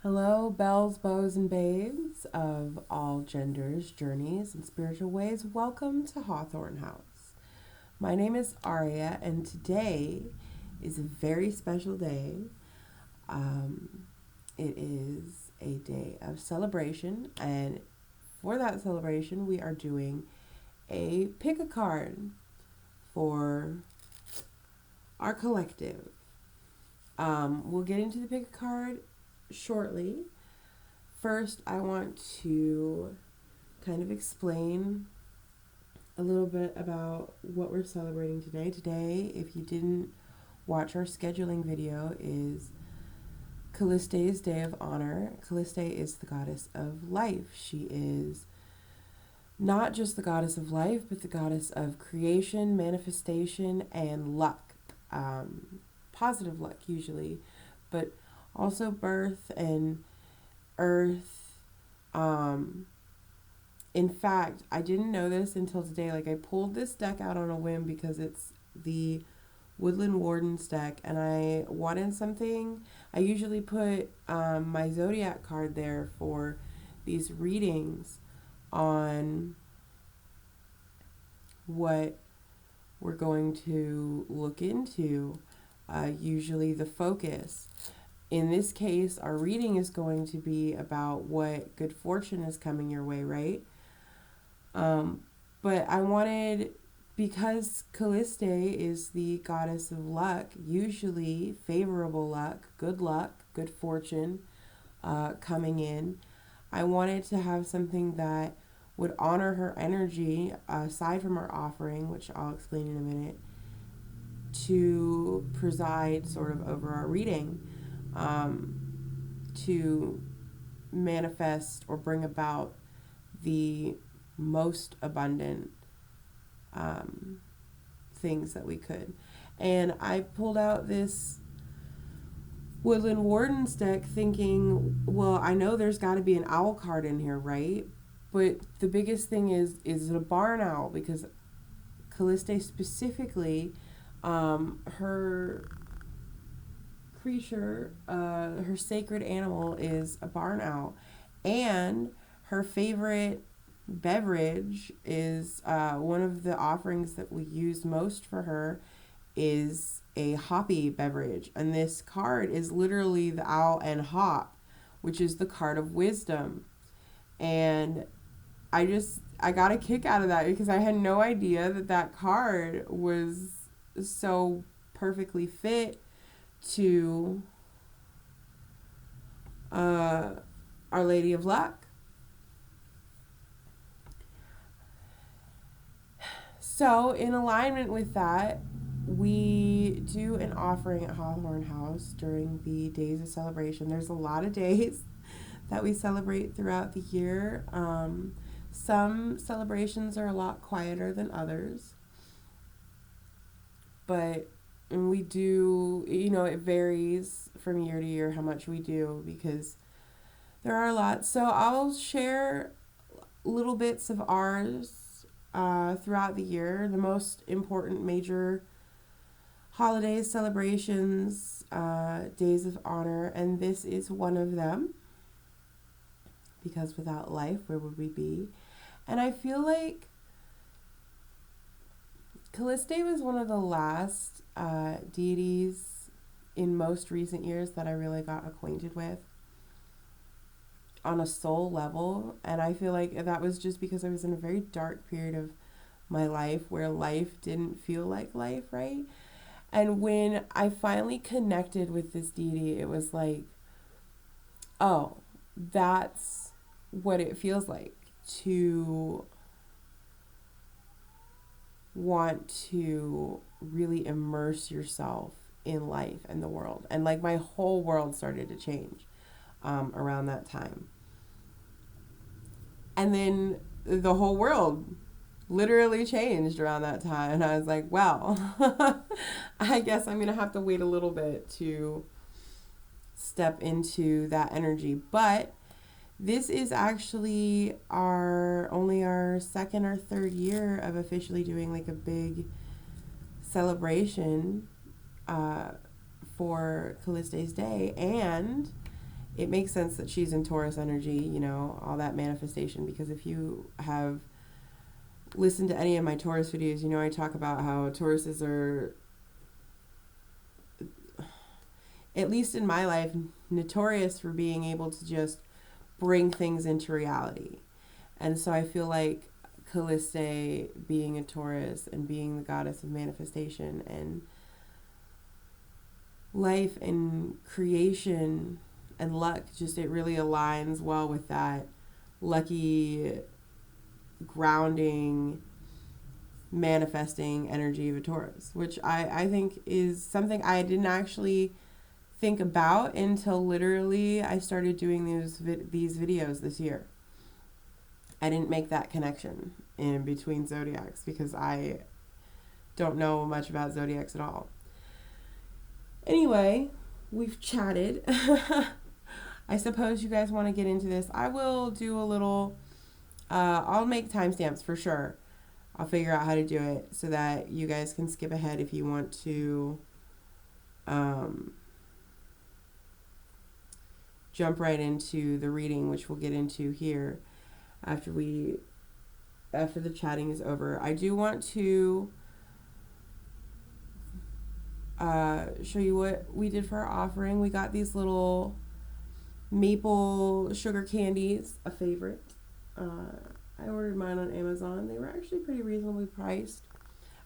Hello, belles, beaux, and babes of all genders, journeys, and spiritual ways. Welcome to Hawthorne House. My name is Aria, and today is a very special day. It is a day of celebration, and for that celebration, we are doing a pick-a-card for our collective. We'll get into the pick-a-card shortly. First, I want to kind of explain a little bit about what we're celebrating today. Today, if you didn't watch our scheduling video, is Calliste's Day of Honor. Calliste is the goddess of life. She is not just the goddess of life, but the goddess of creation, manifestation, and luck. Positive luck, usually, but also birth and earth. In fact, I didn't know this until today. Like, I pulled this deck out on a whim because it's the Woodland Warden's deck, and I wanted something. I usually put my zodiac card there for these readings on what we're going to look into, usually the focus. In this case, our reading is going to be about what good fortune is coming your way, right? But I wanted, because Calliste is the goddess of luck, usually favorable luck, good fortune coming in, I wanted to have something that would honor her energy, aside from our offering, which I'll explain in a minute, to preside sort of over our reading, to manifest or bring about the most abundant things that we could. And I pulled out this Woodland Warden's deck thinking, well, I know there's got to be an owl card in here, right? But the biggest thing is it a barn owl? Because Calliste specifically, her creature, her sacred animal is a barn owl. And her favorite beverage is, one of the offerings that we use most for her is a hoppy beverage. And this card is literally the owl and hop, which is the card of wisdom. And I got a kick out of that because I had no idea that card was so perfectly fit to Our Lady of Luck. So, in alignment with that, we do an offering at Hawthorne House during the days of celebration. There's a lot of days that we celebrate throughout the year. Some celebrations are a lot quieter than others, but we do, it varies from year to year how much we do because there are a lot. So I'll share little bits of ours throughout the year, the most important major holidays, celebrations, days of honor, and this is one of them because without life, where would we be? And I feel like Calliste was one of the last deities in most recent years that I really got acquainted with on a soul level. And I feel like that was just because I was in a very dark period of my life where life didn't feel like life, right? And when I finally connected with this deity, it was like, oh, that's what it feels like to want to really immerse yourself in life and the world. And like my whole world started to change around that time. And then the whole world literally changed around that time. And I was like, well, I guess I'm going to have to wait a little bit to step into that energy. But this is actually our second or third year of officially doing like a big celebration for Calliste's Day. And it makes sense that she's in Taurus energy, you know, all that manifestation, because if you have listened to any of my Taurus videos, you know I talk about how Tauruses are, at least in my life, notorious for being able to just bring things into reality. And so I feel like Calliste being a Taurus and being the goddess of manifestation and life and creation and luck, just it really aligns well with that lucky, grounding, manifesting energy of a Taurus, which I think is something I didn't actually think about until literally I started doing these videos this year. I didn't make that connection in between zodiacs because I don't know much about zodiacs at all. Anyway, we've chatted. I suppose you guys want to get into this. I will do a little, I'll make timestamps for sure. I'll figure out how to do it so that you guys can skip ahead if you want to jump right into the reading, which we'll get into here after the chatting is over. I do want to show you what we did for our offering. We got these little maple sugar candies, a favorite. I ordered mine on Amazon. They were actually pretty reasonably priced.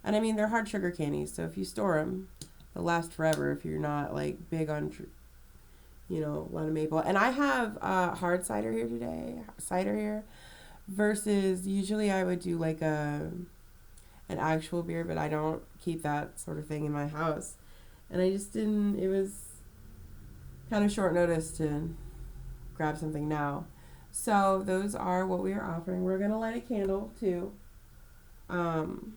And I mean, they're hard sugar candies, so if you store them, they'll last forever if you're not like big on, you know, a lot of maple. And I have hard cider here versus usually I would do like an actual beer, but I don't keep that sort of thing in my house. And I just didn't, it was kind of short notice to grab something now. So those are what we are offering. We're going to light a candle too. And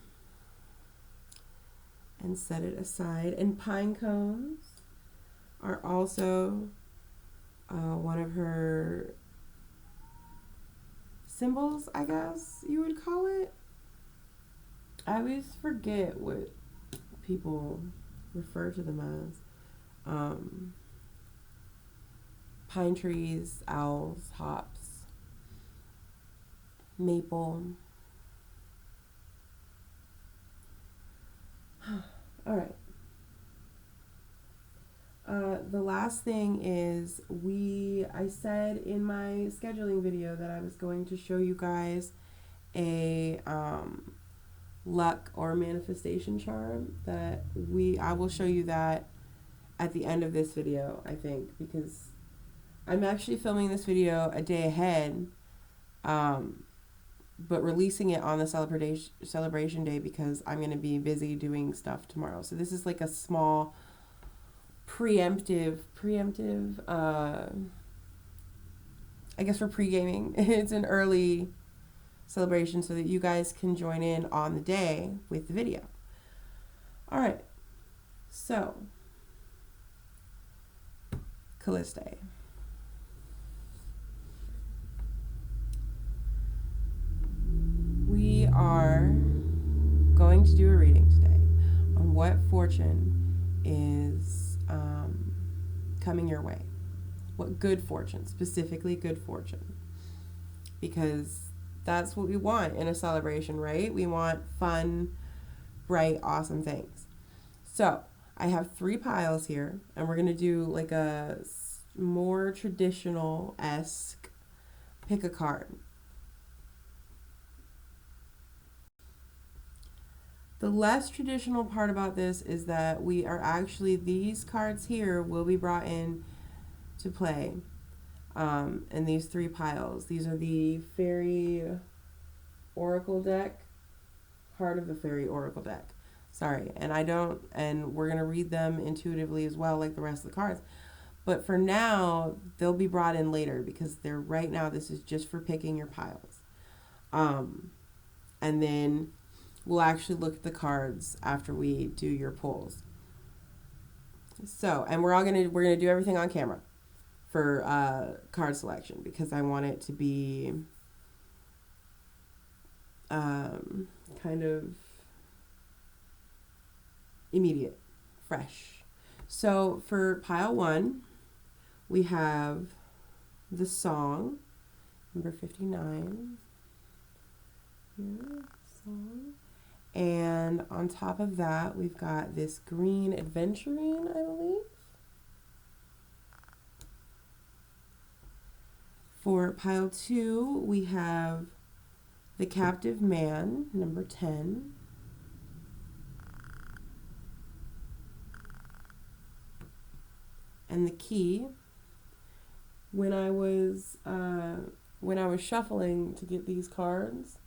set it aside. And pine cones are also one of her symbols, I guess you would call it. I always forget what people refer to them as. Pine trees, owls, hops, maple. All right. The last thing is I said in my scheduling video that I was going to show you guys a luck or manifestation charm that I will show you that at the end of this video, I think, because I'm actually filming this video a day ahead, but releasing it on the celebration day because I'm going to be busy doing stuff tomorrow. So this is like a small preemptive, I guess for pre-gaming. It's an early celebration so that you guys can join in on the day with the video. All right. So, Calliste. We are going to do a reading today on what fortune is coming your way. What good fortune, specifically good fortune. Because that's what we want in a celebration, right? We want fun, bright, awesome things. So I have 3 piles here, and we're going to do like a more traditional-esque pick a card. The less traditional part about this is that we are actually, these cards here will be brought in to play in these 3 piles. These are the Fairy Oracle deck, Heart of the Fairy Oracle deck. Sorry, and we're going to read them intuitively as well, like the rest of the cards. But for now, they'll be brought in later because right now, this is just for picking your piles. And then we'll actually look at the cards after we do your pulls. So, and we're gonna do everything on camera for card selection because I want it to be kind of immediate, fresh. So for pile 1, we have the song, number 59. Here, song. And on top of that, we've got this green Aventurine, I believe. For pile 2, we have the Captive Man, number 10. And the key, when I was shuffling to get these cards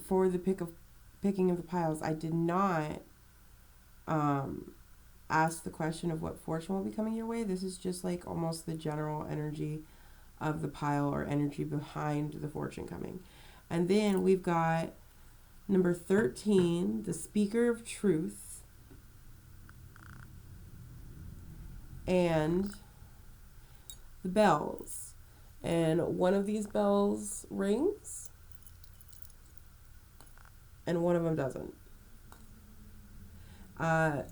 for the picking of the piles, I did not ask the question of what fortune will be coming your way. This is just like almost the general energy of the pile or energy behind the fortune coming. And then we've got number 13, the Speaker of Truth, and the bells. And one of these bells rings and one of them doesn't. I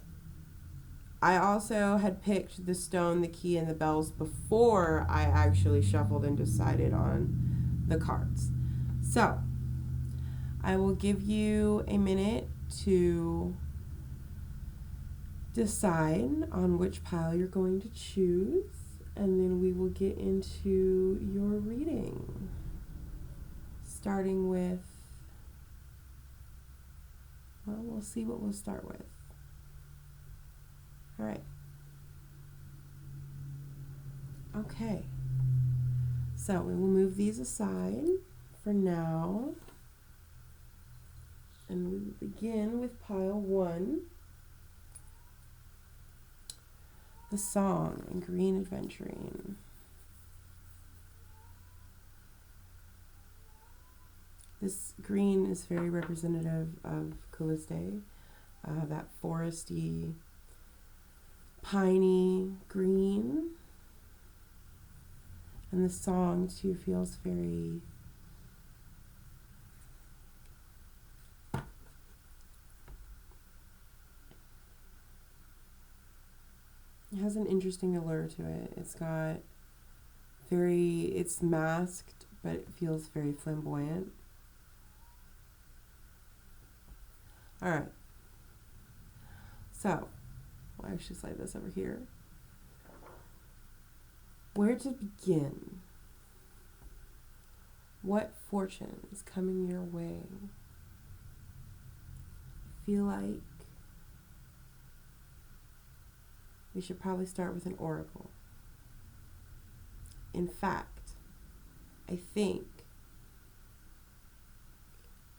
also had picked the stone, the key, and the bells before I actually shuffled and decided on the cards. So I will give you a minute to decide on which pile you're going to choose, and then we will get into your reading, starting with, well, we'll see what we'll start with. All right. Okay. So we will move these aside for now, and we will begin with pile 1. The Song in green Aventurine. This green is very representative of Calliste, that foresty, piney green. And the song too feels very it has an interesting allure to it. It's masked, but it feels very flamboyant. All right. So, I'll actually slide this over here. Where to begin? What fortune is coming your way? I feel like we should probably start with an oracle. In fact, I think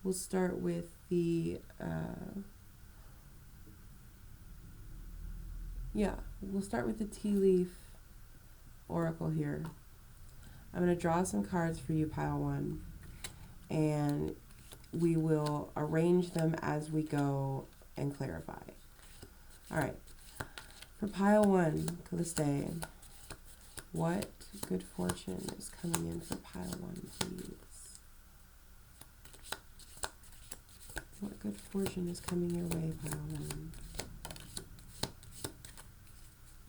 we'll start with we'll start with the tea leaf oracle here. I'm going to draw some cards for you, pile 1, and we will arrange them as we go and clarify. All right. For pile 1, Calliste, what good fortune is coming in for pile 1, please? What good fortune is coming your way, pile 1?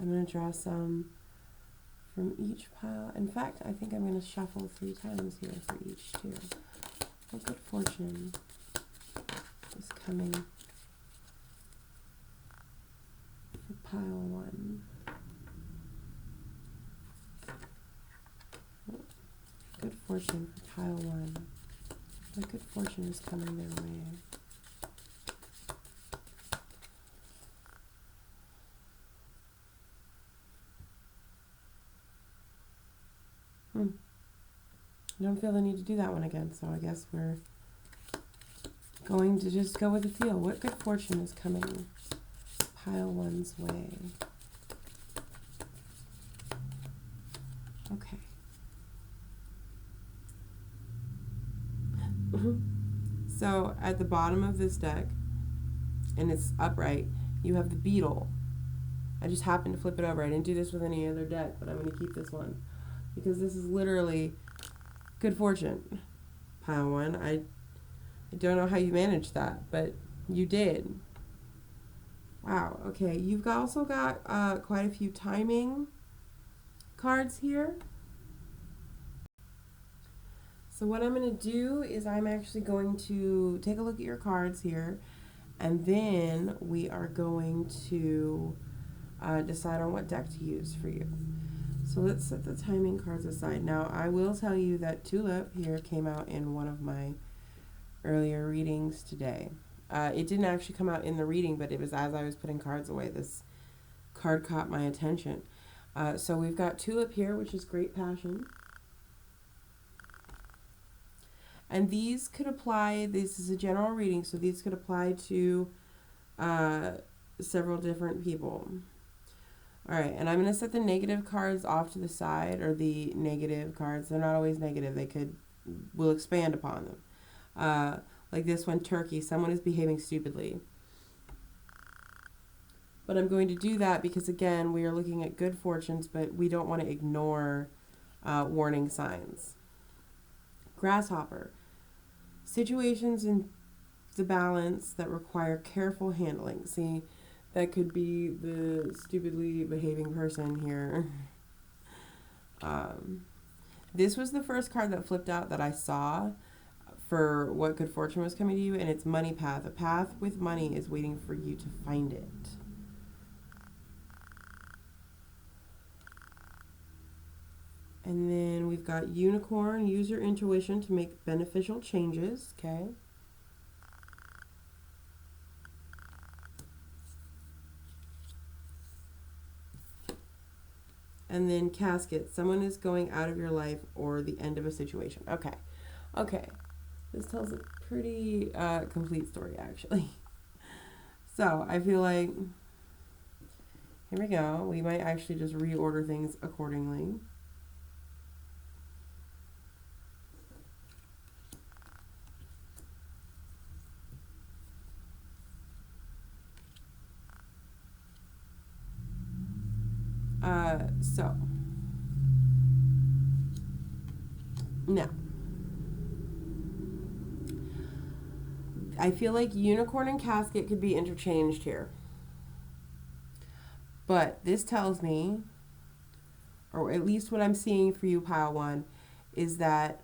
I'm going to draw some from each pile. In fact, I think I'm going to shuffle 3 times here for each too. What good fortune is coming for pile 1? Good fortune for pile 1. What good fortune is coming their way? I don't feel the need to do that one again, so I guess we're going to just go with the feel. What good fortune is coming pile 1's way? Okay. So at the bottom of this deck, and it's upright, you have the beetle. I just happened to flip it over. I didn't do this with any other deck, but I'm going to keep this one because this is literally good fortune. Pile 1. I don't know how you managed that, but you did. Wow. Okay. You've also got quite a few timing cards here. So what I'm going to do is I'm actually going to take a look at your cards here, and then we are going to decide on what deck to use for you. So let's set the timing cards aside. Now, I will tell you that Tulip here came out in one of my earlier readings today. It didn't actually come out in the reading, but it was as I was putting cards away. This card caught my attention. So we've got Tulip here, which is great passion. And these could apply, this is a general reading, so these could apply to several different people. All right, and I'm going to set the negative cards off to the side, or the negative cards. They're not always negative. We'll expand upon them. Like this one, Turkey. Someone is behaving stupidly. But I'm going to do that because, again, we are looking at good fortunes, but we don't want to ignore warning signs. Grasshopper. Situations in the balance that require careful handling. See, that could be the stupidly behaving person here. This was the first card that flipped out that I saw for what good fortune was coming to you, and it's money path. A path with money is waiting for you to find it. And then we've got unicorn. Use your intuition to make beneficial changes. Okay. And then casket. Someone is going out of your life or the end of a situation. Okay. Okay. This tells a pretty complete story, actually. So I feel like, here we go. We might actually just reorder things accordingly. So now I feel like unicorn and casket could be interchanged here, but this tells me, or at least what I'm seeing for you, pile one, is that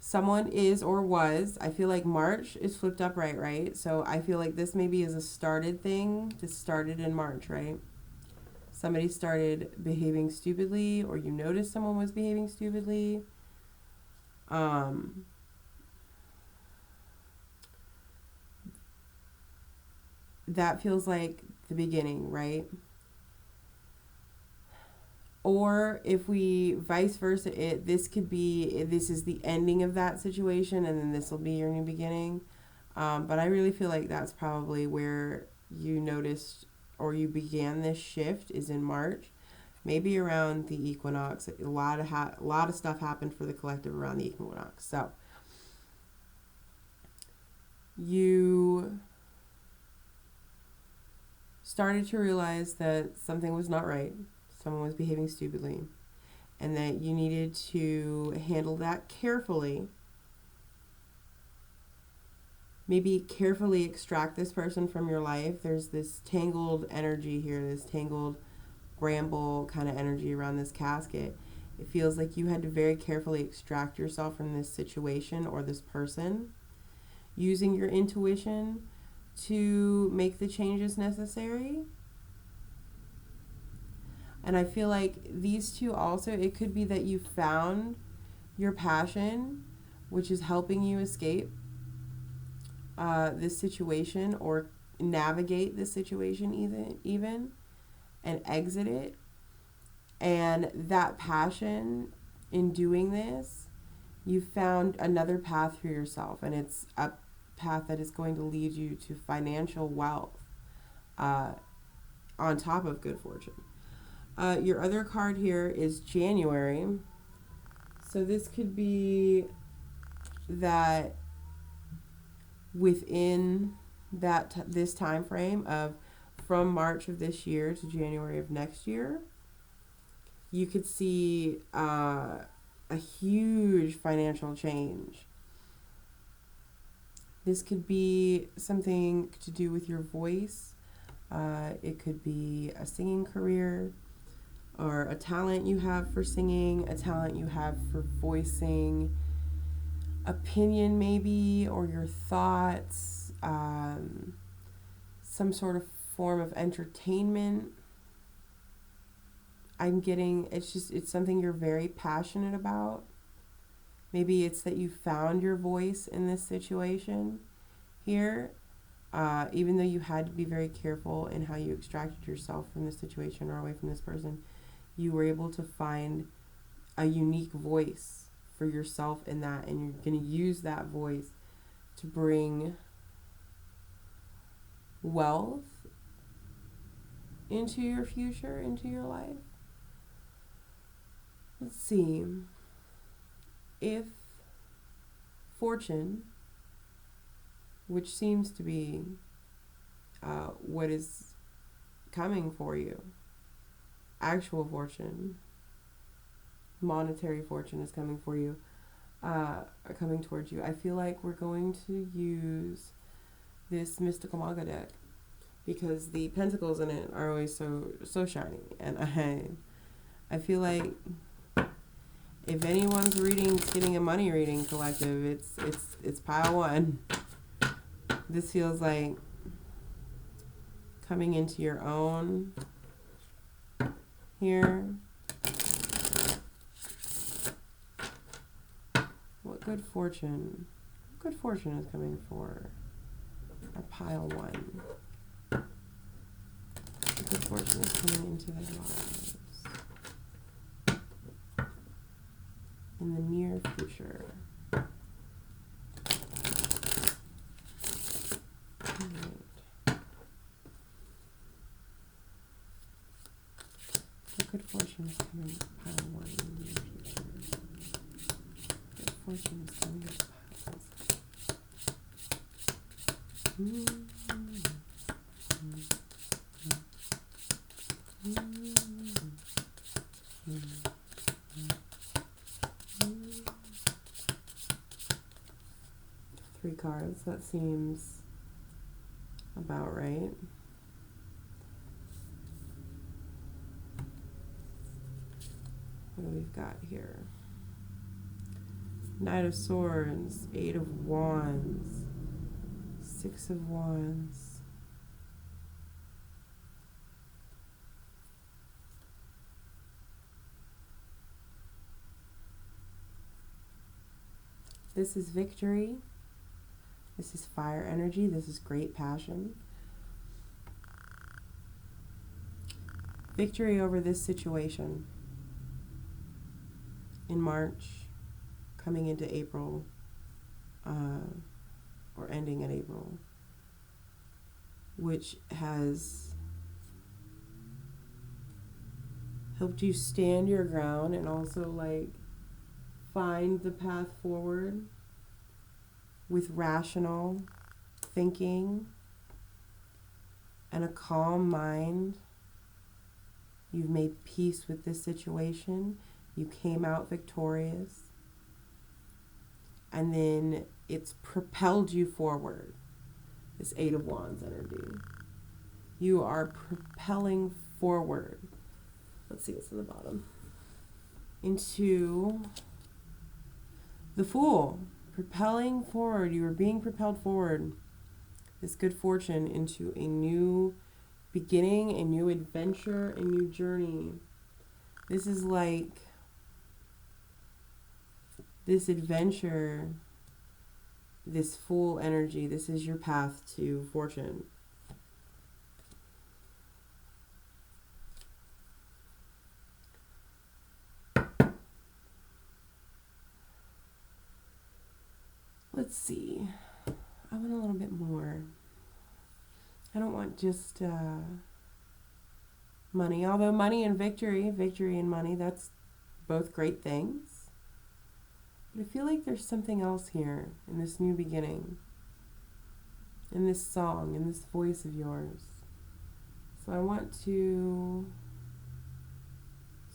someone is or was, I feel like March is flipped up right? So I feel like this maybe is a started thing. This started in March, right? Somebody started behaving stupidly, or you noticed someone was behaving stupidly. That feels like the beginning, right? Or if we vice versa, this is the ending of that situation, and then this will be your new beginning. But I really feel like that's probably where you noticed or you began this shift is in March, maybe around the equinox. A lot of stuff happened for the collective around the equinox. So you started to realize that something was not right. Someone was behaving stupidly, and that you needed to handle that carefully. Maybe carefully extract this person from your life. There's this tangled energy here, this tangled bramble kind of energy around this casket. It feels like you had to very carefully extract yourself from this situation or this person, using your intuition to make the changes necessary. And I feel like these two also, it could be that you found your passion, which is helping you escape this situation or navigate this situation even and exit it. And that passion in doing this, you found another path for yourself, and it's a path that is going to lead you to financial wealth on top of good fortune. Your other card here is January. So this could be that within this time frame of from March of this year to January of next year, you could see a huge financial change. This could be something to do with your voice. It could be a singing career. or a talent you have for singing, a talent you have for voicing opinion maybe, or your thoughts, some sort of form of entertainment. I'm getting, it's something you're very passionate about. Maybe it's that you found your voice in this situation here, even though you had to be very careful in how you extracted yourself from this situation or away from this person. You were able to find a unique voice for yourself in that, and you're going to use that voice to bring wealth into your future, into your life. Let's see. If fortune, which seems to be what is coming for you, actual fortune, monetary fortune is coming for you, are coming towards you. I feel like we're going to use this Mystical Manga deck because the pentacles in it are always so shiny, and I feel like if anyone's getting a money reading collective, it's pile one. This feels like coming into your own here. What good fortune is coming for a pile one? What good fortune is coming into their lives in the near future? Good fortune is coming pile one in the near future. Good fortune is coming into piles. Three cards, that seems about right. What do we've got here? Knight of Swords, Eight of Wands, Six of Wands. This is victory. This is fire energy. This is great passion. Victory over this situation in March, coming into April, or ending in April, which has helped you stand your ground and also like find the path forward with rational thinking and a calm mind. You've made peace with this situation. You came out victorious. And then it's propelled you forward. This Eight of Wands energy. You are propelling forward. Let's see what's in the bottom. Into the Fool. Propelling forward. You are being propelled forward. This good fortune into a new beginning, a new adventure, a new journey. This is like this adventure, this Fool energy. This is your path to fortune. Let's see. I want a little bit more. I don't want just money. Although money and victory and money, that's both great things. But I feel like there's something else here in this new beginning, in this song, in this voice of yours. So I want to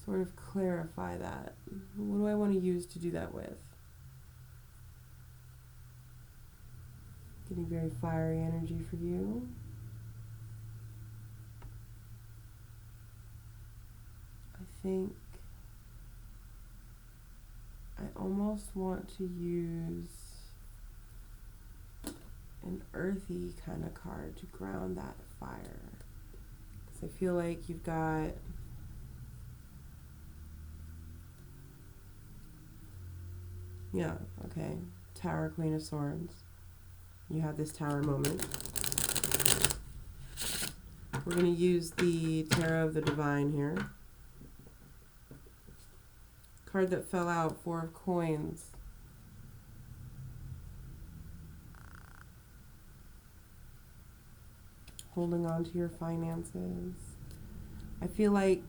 sort of clarify that. What do I want to use to do that with? Getting very fiery energy for you. I think I almost want to use an earthy kind of card to ground that fire. Because I feel like you've got okay. Tower, Queen of Swords. You have this Tower moment. We're going to use the Tarot of the Divine here. Card that fell out, Four of Coins. Holding on to your finances. I feel like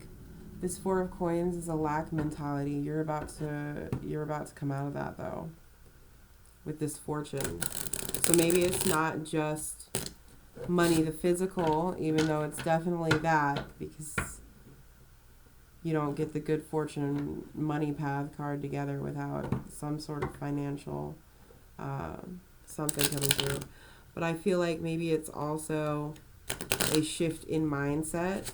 this Four of Coins is a lack mentality. You're about to come out of that though with this Fortune. So maybe it's not just money, the physical, even though it's definitely that, because you don't get the good fortune money path card together without some sort of financial something coming through. But I feel like maybe it's also a shift in mindset.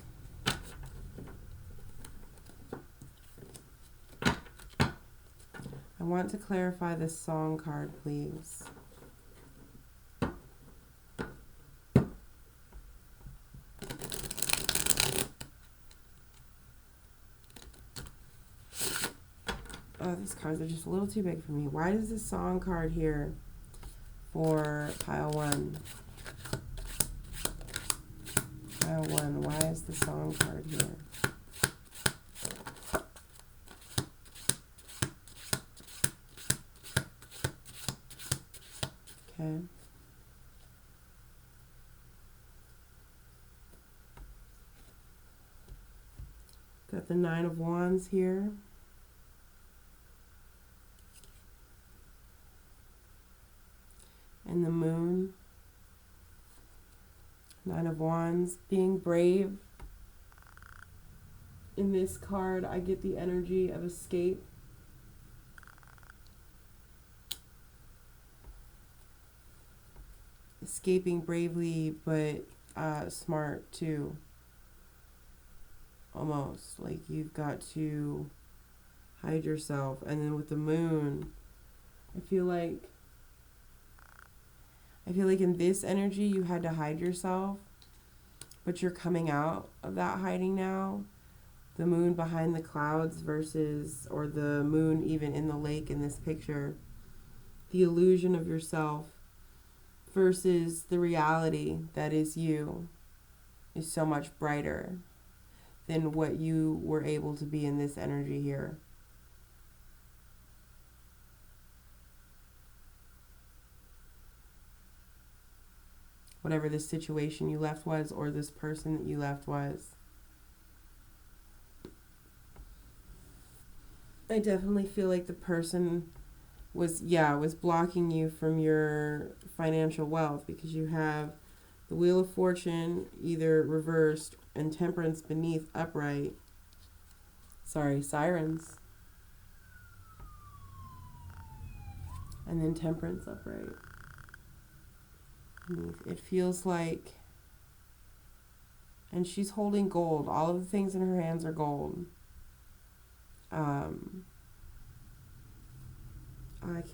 I want to clarify this song card, please. Oh, these cards are just a little too big for me. Why does this song card here for pile one? Pile one, why is the song card here? Okay. Got the Nine of Wands here. And the Moon. Nine of Wands, being brave. In this card, I get the energy of escape. Escaping bravely, but smart too. Almost. Like you've got to hide yourself. And then with the Moon, I feel like in this energy you had to hide yourself, but you're coming out of that hiding now. The Moon behind the clouds versus, or the Moon even in the lake in this picture. The illusion of yourself versus the reality that is you is so much brighter than what you were able to be in this energy here. Whatever this situation you left was, or this person that you left was. I definitely feel like the person was blocking you from your financial wealth, because you have the Wheel of Fortune either reversed and Temperance beneath upright. Sorry, Sirens. And then Temperance upright. It feels like, and she's holding gold. All of the things in her hands are gold. I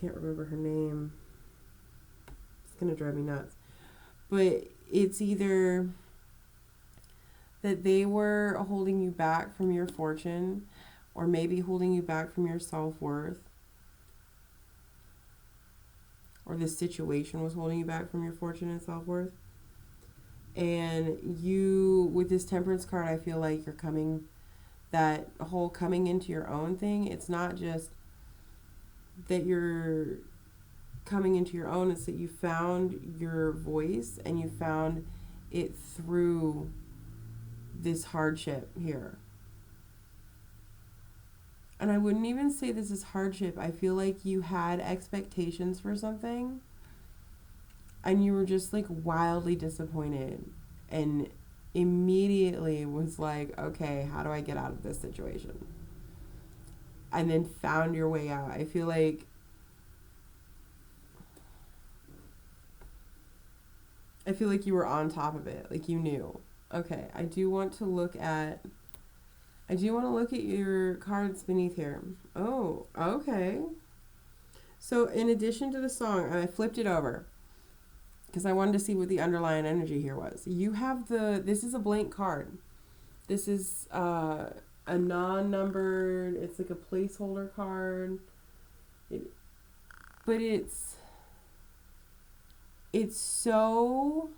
can't remember her name. It's gonna drive me nuts. But it's either that they were holding you back from your fortune, or maybe holding you back from your self-worth, or this situation was holding you back from your fortune and self-worth. And you, with this Temperance card, I feel like you're coming, that whole coming into your own thing. It's not just that you're coming into your own, it's that you found your voice and you found it through this hardship here. And I wouldn't even say this is hardship. I feel like you had expectations for something and you were just like wildly disappointed, and immediately was like, okay, how do I get out of this situation? And then found your way out. I feel like you were on top of it. Like you knew. Okay, I do want to look at I do want to look at your cards beneath here. Oh, okay. So in addition to the song, and I flipped it over because I wanted to see what the underlying energy here was. You have this is a blank card. This is a non-numbered, it's like a placeholder card. But it's so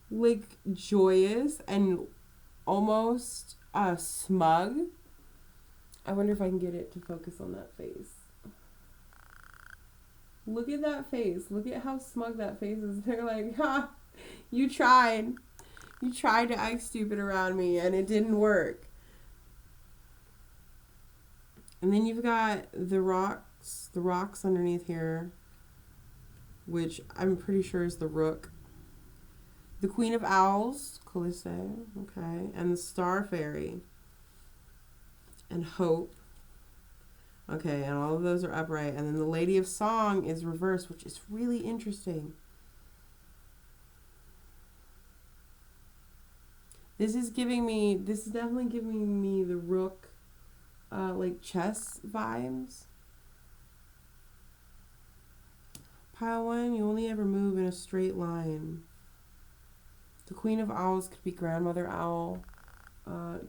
like joyous and almost smug. I wonder if I can get it to focus on that face. Look at that face. Look at how smug that face is. They're like, ha, you tried. You tried to act stupid around me and it didn't work. And then you've got the rocks underneath here, which I'm pretty sure is the Rook. The Queen of Owls, Calliste, okay, and the Star Fairy, and Hope, okay, and all of those are upright. And then the Lady of Song is reversed, which is really interesting. This is definitely giving me the Rook, like chess vibes. Pile 1, you only ever move in a straight line. The Queen of Owls could be Grandmother Owl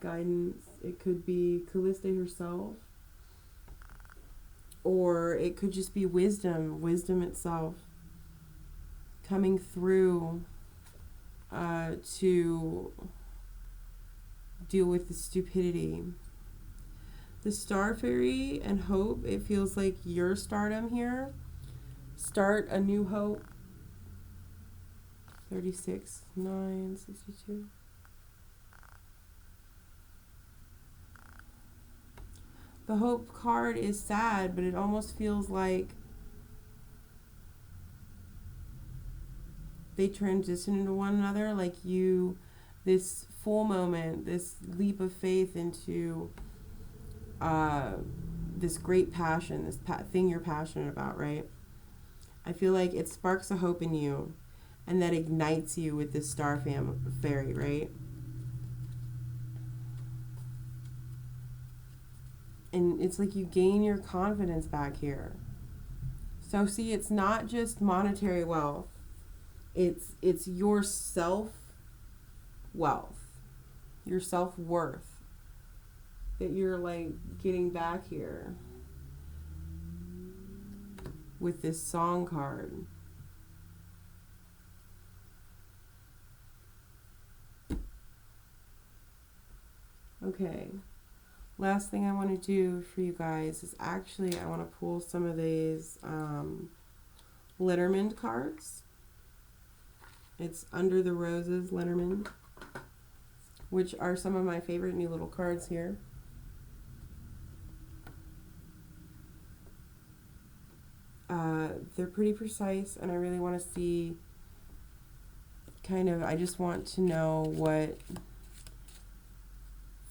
guidance. It could be Calliste herself. Or it could just be wisdom itself coming through to deal with the stupidity. The Star Fairy and Hope, it feels like your stardom here. Start a new hope. 36, 9, 62. The Hope card is sad, but it almost feels like they transition into one another. Like this full moment, this leap of faith into this great passion, this thing you're passionate about, right? I feel like it sparks a hope in you, and that ignites you with this fairy, right? And it's like you gain your confidence back here. So see, it's not just monetary wealth. It's your self-wealth, your self-worth that you're like getting back here with this song card. Okay, last thing I want to do for you guys is actually I want to pull some of these Letterman cards. It's Under the Roses Letterman, which are some of my favorite new little cards here. They're pretty precise, and I really want to see I just want to know what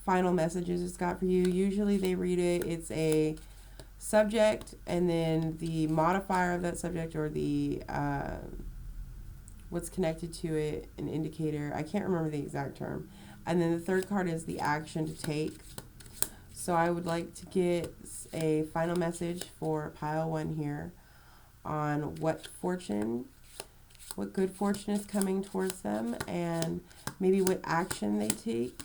final messages it's got for you. Usually they read it, it's a subject, and then the modifier of that subject, or the what's connected to it, an indicator. I can't remember the exact term. And then the third card is the action to take. So I would like to get a final message for pile 1 here on what good fortune is coming towards them, and maybe what action they take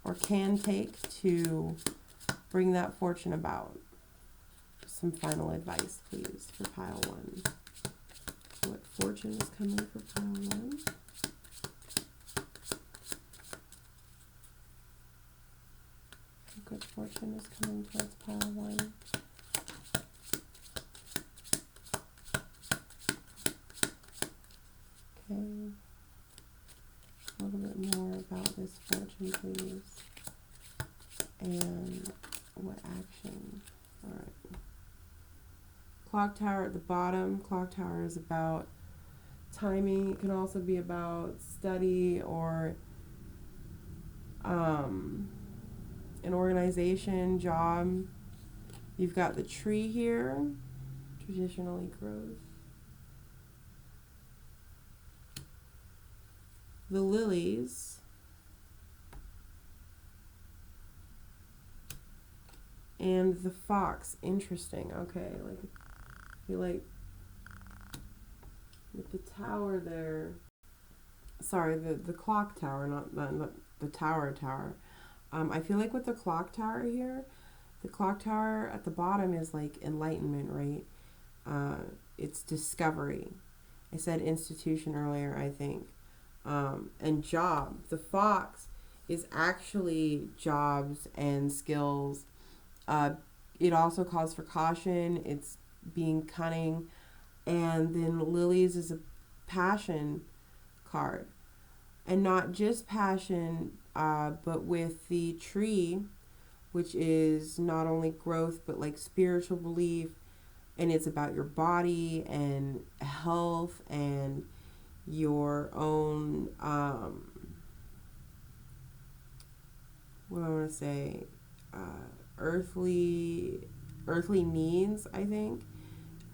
or can take to bring that fortune about. Some final advice, please, for pile 1. What fortune is coming for pile 1? What good fortune is coming towards pile 1? Okay. A little bit more about this fortune, please. And what action? All right. Clock tower at the bottom. Clock tower is about timing. It can also be about study or an organization, job. You've got the tree here, traditionally growth. The lilies, And the fox, interesting. Okay, like I feel like with the tower there, sorry, the clock tower, not the tower. I feel like with the clock tower here, the clock tower at the bottom is like enlightenment, right? It's discovery. I said institution earlier, I think. And job. The fox is actually jobs and skills. It also calls for caution. It's being cunning. And then lilies is a passion card. And not just passion, but with the tree, which is not only growth, but like spiritual belief. And it's about your body and health and your own, what do I want to say, earthly needs, I think,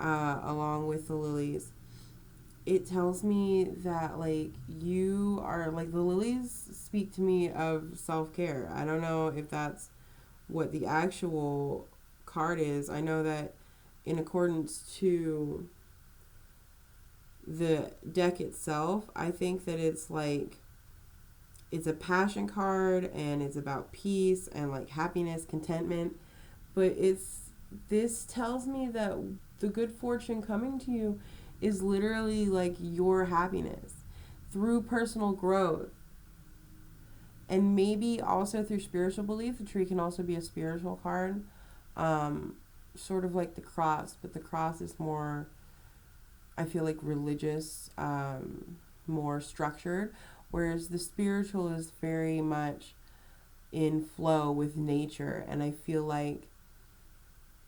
along with the lilies. It tells me that like you are like the lilies speak to me of self-care. I don't know if that's what the actual card is. I know that in accordance to the deck itself, I think that it's like it's a passion card and it's about peace and like happiness, contentment. But this tells me that the good fortune coming to you is literally like your happiness through personal growth. And maybe also through spiritual belief. The tree can also be a spiritual card. Sort of like the cross, but the cross is more, I feel like, religious, more structured, whereas the spiritual is very much in flow with nature. And I feel like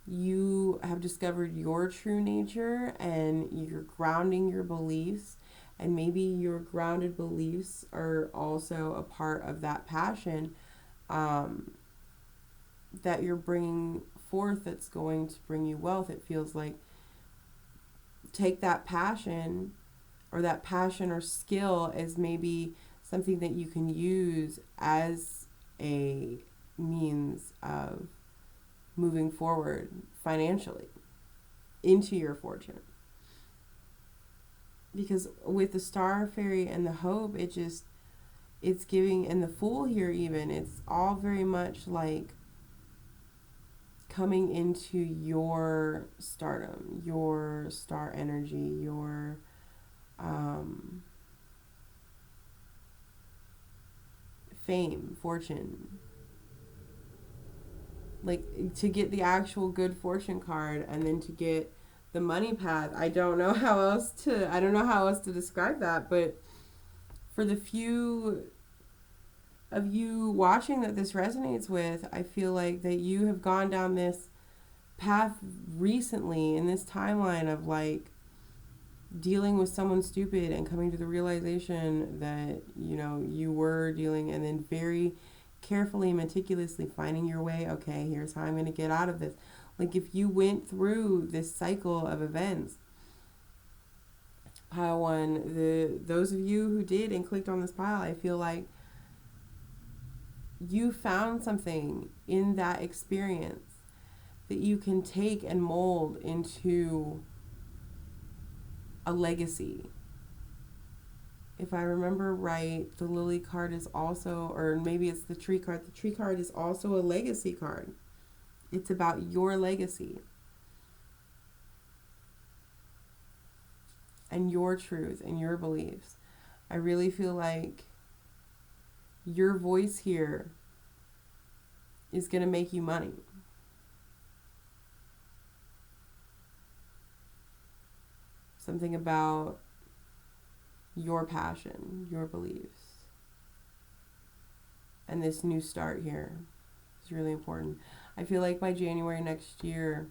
you have discovered your true nature and you're grounding your beliefs, and maybe your grounded beliefs are also a part of that passion that you're bringing forth that's going to bring you wealth. It feels like take that passion or skill as maybe something that you can use as a means of moving forward financially into your fortune. Because with the star fairy and the hope, it's giving, and the fool here even, it's all very much like coming into your stardom, your star energy, your fame, fortune. Like to get the actual good fortune card and then to get the money path. I don't know how else to describe that, but for the few of you watching that this resonates with, I feel like that you have gone down this path recently in this timeline of like dealing with someone stupid and coming to the realization that, you know, you were dealing, and then very carefully, meticulously finding your way. Okay, here's how I'm going to get out of this. Like if you went through this cycle of events, pile one, those of you who did and clicked on this pile, I feel like you found something in that experience that you can take and mold into a legacy. If I remember right, the lily card is also, or maybe it's the tree card. The tree card is also a legacy card. It's about your legacy and your truth and your beliefs. I really feel like your voice here is going to make you money. Something about your passion, your beliefs. And this new start here is really important. I feel like by January next year,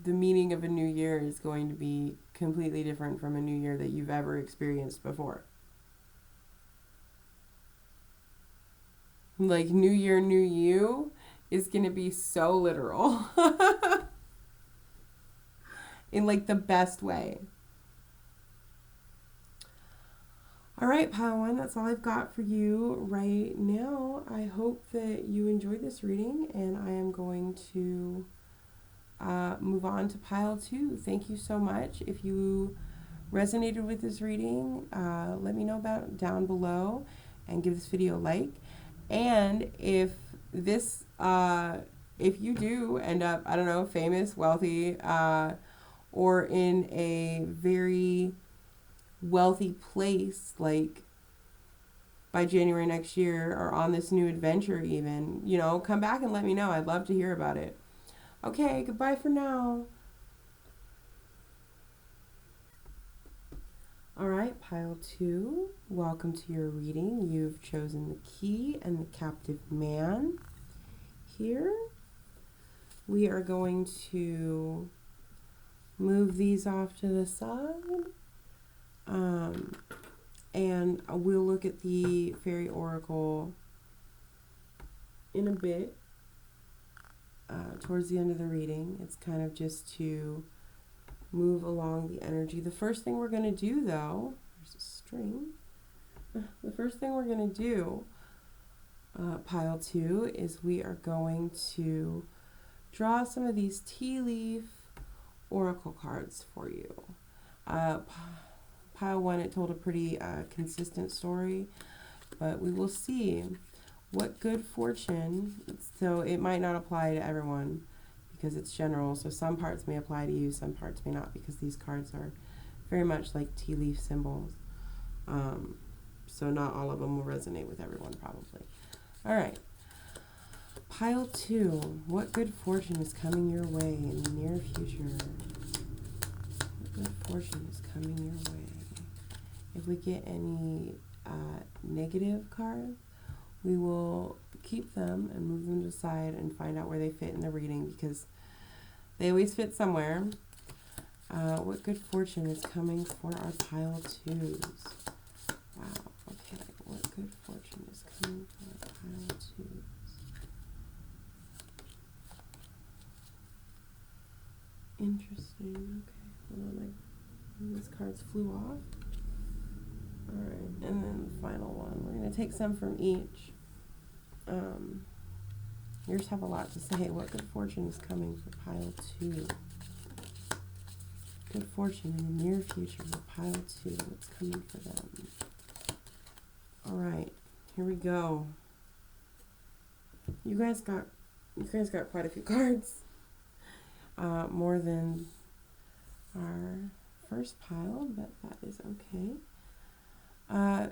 the meaning of a new year is going to be completely different from a new year that you've ever experienced before. Like New Year, New You is going to be so literal. In like the best way. All right, pile one, that's all I've got for you right now. I hope that you enjoyed this reading, and I am going to move on to pile two. Thank you so much. If you resonated with this reading, let me know about it down below and give this video a like. And if this, if you do end up, I don't know, famous, wealthy, or in a very wealthy place, like by January next year, or on this new adventure even, you know, come back and let me know. I'd love to hear about it. Okay, goodbye for now. All right, pile two, welcome to your reading. You've chosen the key and the captive man. Here, we are going to move these off to the side. And we'll look at the fairy oracle in a bit, towards the end of the reading. It's kind of just to move along the energy. The first thing we're going to do, though, there's a string. The first thing we're going to do, pile two, is we are going to draw some of these tea leaf oracle cards for you. Pile one, it told a pretty consistent story, but we will see what good fortune. So it might not apply to everyone because it's general. So some parts may apply to you, some parts may not, because these cards are very much like tea leaf symbols. So not all of them will resonate with everyone probably. All right. Pile two, what good fortune is coming your way in the near future? What good fortune is coming your way? If we get any negative cards, we will keep them and move them to the side and find out where they fit in the reading, because they always fit somewhere. What good fortune is coming for our pile twos? Wow, okay, what good fortune is coming for our pile twos? Interesting, okay, hold on, these cards flew off. All right, and then the final one. We're going to take some from each. Yours have a lot to say. What good fortune is coming for pile two? Good fortune in the near future for pile two. What's coming for them? All right, here we go. You guys got quite a few cards. More than our first pile, but that is okay.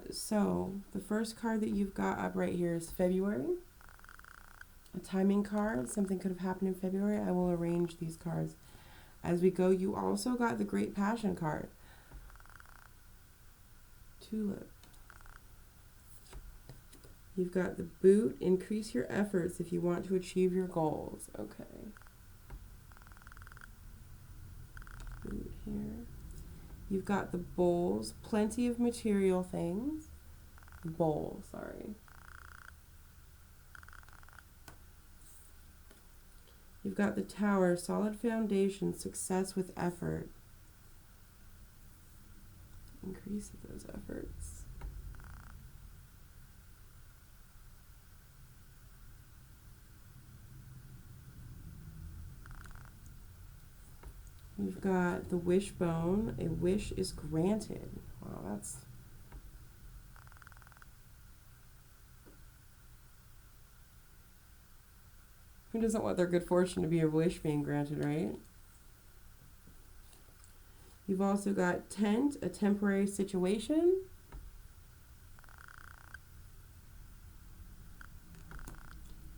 So the first card that you've got up right here is February. A timing card. Something could have happened in February. I will arrange these cards as we go. You also got the Great Passion card. Tulip. You've got the Boot. Increase your efforts if you want to achieve your goals. Okay. Boot here. You've got the Bowls, plenty of material things. Bowl, sorry. You've got the Tower, solid foundation, success with effort. Increase of those efforts. You've got the Wishbone, a wish is granted. Wow, that's... Who doesn't want their good fortune to be a wish being granted, right? You've also got Tent, a temporary situation.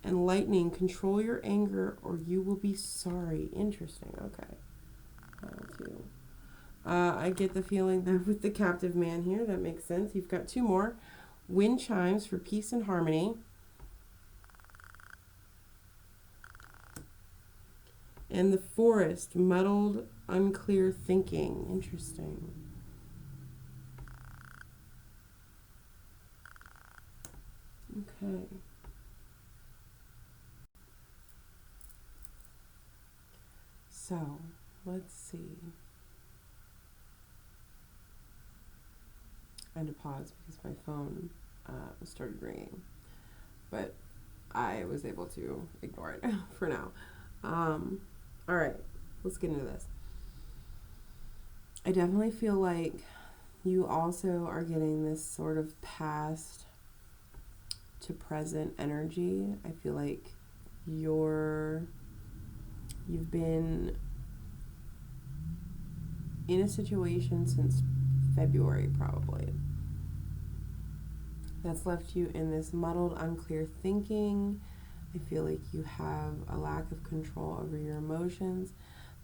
And Lightning, control your anger or you will be sorry. Interesting, okay. I get the feeling that with the captive man here, that makes sense. You've got two more. Wind chimes for peace and harmony. And the Forest, muddled, unclear thinking. Interesting. Okay. So, let's see. I had to pause because my phone started ringing, but I was able to ignore it for now. All right, let's get into this. I definitely feel like you also are getting this sort of past to present energy. I feel like you've been in a situation since February probably that's left you in this muddled, unclear thinking. I feel like you have a lack of control over your emotions.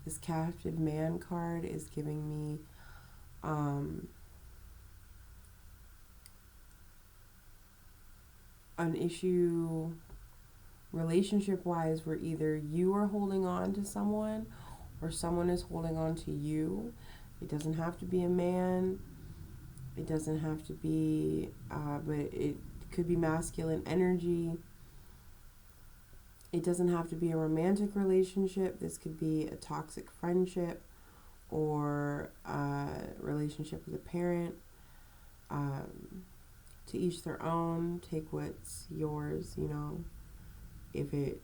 This captive man card is giving me an issue relationship-wise where either you are holding on to someone or someone is holding on to you. It doesn't have to be a man. It doesn't have to be, but it could be masculine energy. It doesn't have to be a romantic relationship. This could be a toxic friendship or a relationship with a parent. To each their own. Take what's yours, you know. If it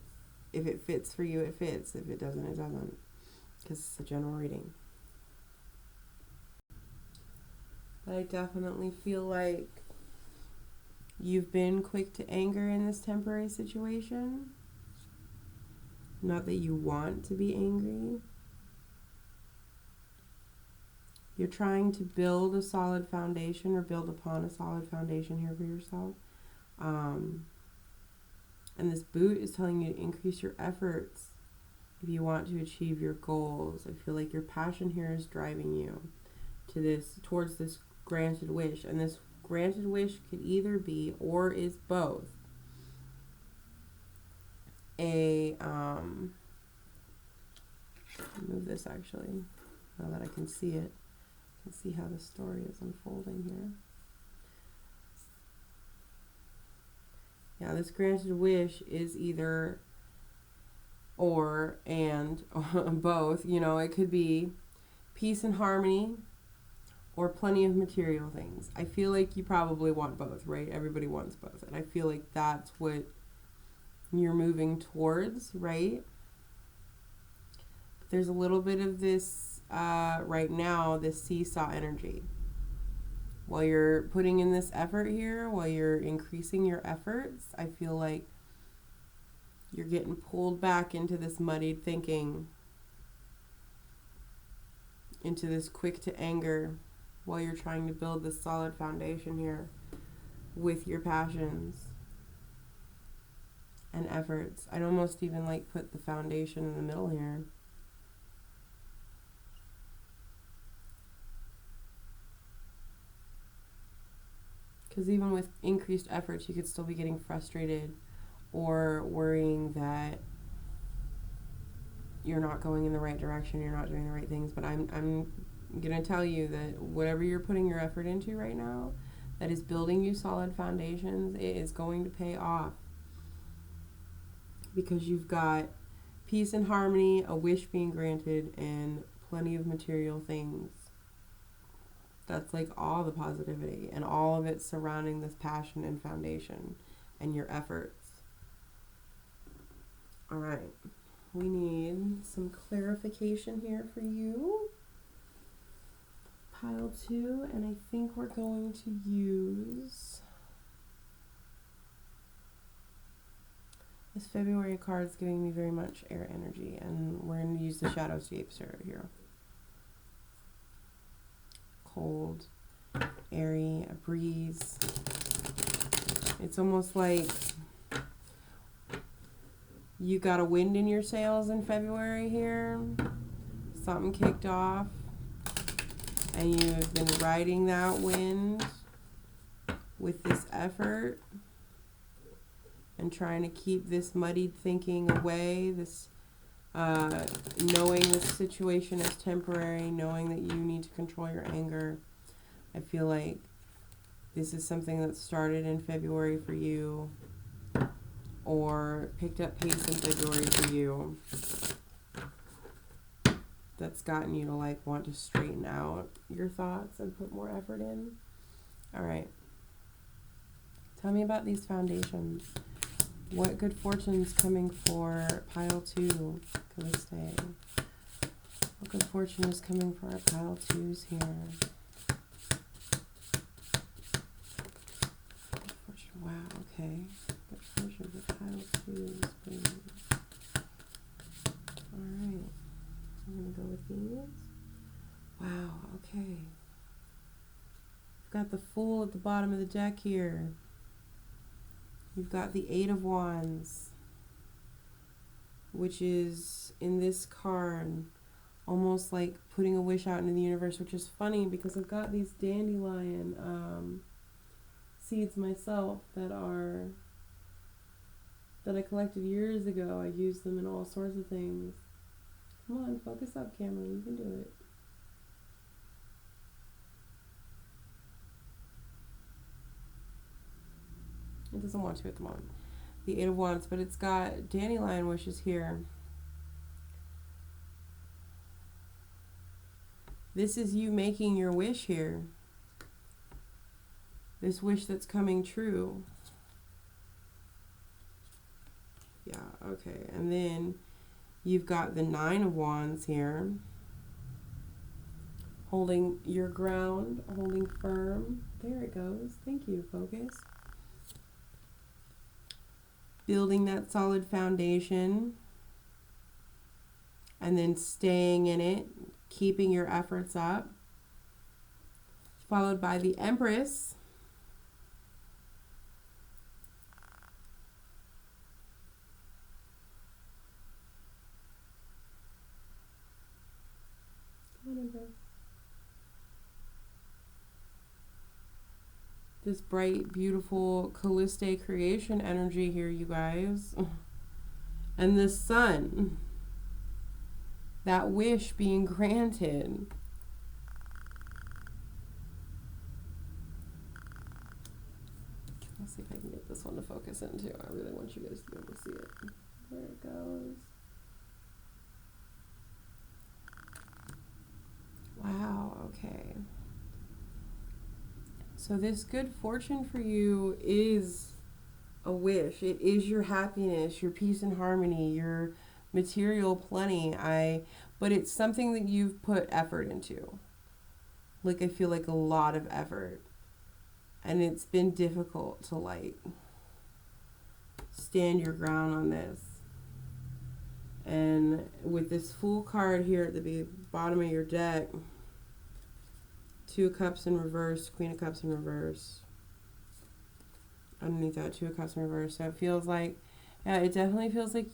fits for you, it fits. If it doesn't, it doesn't. Because it's a general reading. But I definitely feel like you've been quick to anger in this temporary situation. Not that you want to be angry. You're trying to build a solid foundation or build upon a solid foundation here for yourself. And this boot is telling you to increase your efforts if you want to achieve your goals. I feel like your passion here is driving you towards this granted wish. And this granted wish could either be or is both move this actually, now that I can see it. I can see how the story is unfolding here. Yeah, this granted wish is either or and both. You know, it could be peace and harmony or plenty of material things. I feel like you probably want both, right? Everybody wants both. And I feel like that's what you're moving towards, right? But there's a little bit of this right now, this seesaw energy. While you're putting in this effort here, while you're increasing your efforts, I feel like you're getting pulled back into this muddied thinking, into this quick to anger, while you're trying to build this solid foundation here with your passions and efforts. I'd almost even like put the foundation in the middle here. Because even with increased efforts, you could still be getting frustrated or worrying that you're not going in the right direction, you're not doing the right things. But I'm going to tell you that whatever you're putting your effort into right now, that is building you solid foundations, it is going to pay off. Because you've got peace and harmony, a wish being granted, and plenty of material things. That's like all the positivity and all of it surrounding this passion and foundation and your efforts. All right. We need some clarification here for you. Pile 2, and I think we're going to use this February card. Is giving me very much air energy, and we're going to use the Shadowscapes here. Cold, airy, a breeze. It's almost like you got a wind in your sails in February here. Something kicked off, and you've been riding that wind with this effort and trying to keep this muddied thinking away, this knowing this situation is temporary, knowing that you need to control your anger. I feel like this is something that started in February for you or picked up pace in February for you that's gotten you to like want to straighten out your thoughts and put more effort in. All right. Tell me about these foundations. What good fortune's coming for pile 2, Calliste? What good fortune is coming for our pile 2s here? Good fortune. Wow, okay. Good fortune for pile 2s, please. Alright. I'm going to go with these. Wow, okay. We've got the Fool at the bottom of the deck here. You've got the 8 of Wands, which is, in this card, almost like putting a wish out into the universe, which is funny because I've got these dandelion seeds myself that I collected years ago. I used them in all sorts of things. Come on, focus up, camera. You can do it. It doesn't want to at the moment. The 8 of Wands, but it's got dandelion wishes here. This is you making your wish here. This wish that's coming true. Yeah, okay. And then you've got the 9 of Wands here. Holding your ground, holding firm. There it goes. Thank you, focus. Building that solid foundation. And then staying in it. Keeping your efforts up. Followed by the Empress. Come on, Empress. This bright, beautiful Calliste creation energy here, you guys. And the Sun. That wish being granted. Let's see if I can get this one to focus into. I really want you guys to be able to see it. There it goes. Wow, okay. So this good fortune for you is a wish. It is your happiness, your peace and harmony, your material plenty. But it's something that you've put effort into. Like, I feel like a lot of effort. And it's been difficult to, like, stand your ground on this. And with this Fool card here at the bottom of your deck, 2 of Cups in reverse, Queen of Cups in reverse. Underneath that, 2 of Cups in reverse. So it feels like, yeah, it definitely feels like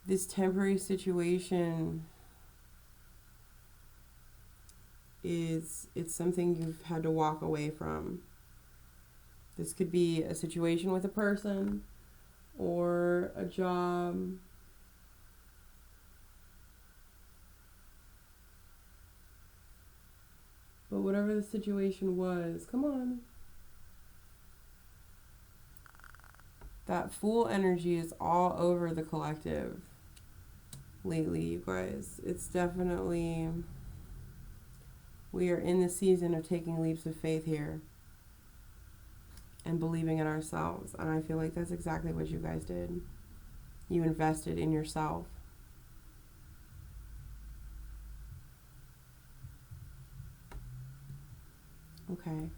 this temporary situation it's something you've had to walk away from. This could be a situation with a person or a job. But whatever the situation was, come on. That Fool energy is all over the collective lately, you guys. It's definitely, we are in the season of taking leaps of faith here and believing in ourselves. And I feel like that's exactly what you guys did. You invested in yourself. Okay.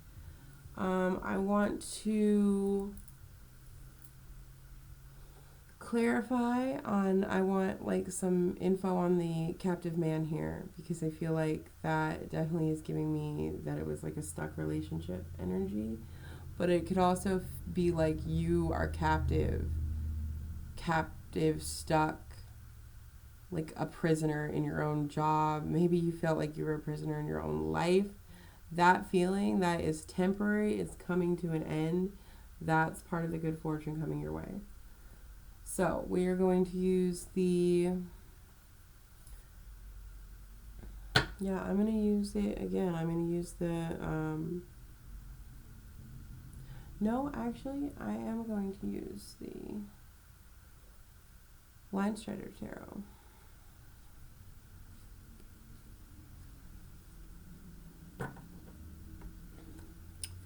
I want to clarify on, I want like some info on the captive man here, because I feel like that definitely is giving me that it was like a stuck relationship energy, but it could also be like you are captive, stuck, like a prisoner in your own job. Maybe you felt like you were a prisoner in your own life. That feeling that is temporary, is coming to an end. That's part of the good fortune coming your way. So we are going to use the, yeah, I'm going to use it again. I'm going to use the, no, actually, I am going to use the Line Strider Tarot.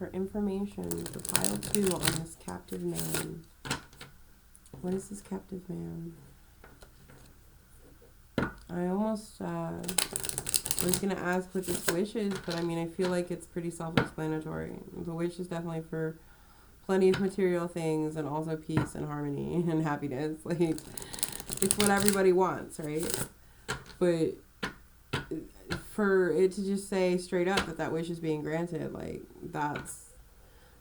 for information for pile 2 on this captive man. What is this captive man? I almost was going to ask what this wish is, but I mean, I feel like it's pretty self-explanatory. The wish is definitely for plenty of material things and also peace and harmony and happiness. Like, it's what everybody wants, right? But for it to just say straight up that that wish is being granted, like, that's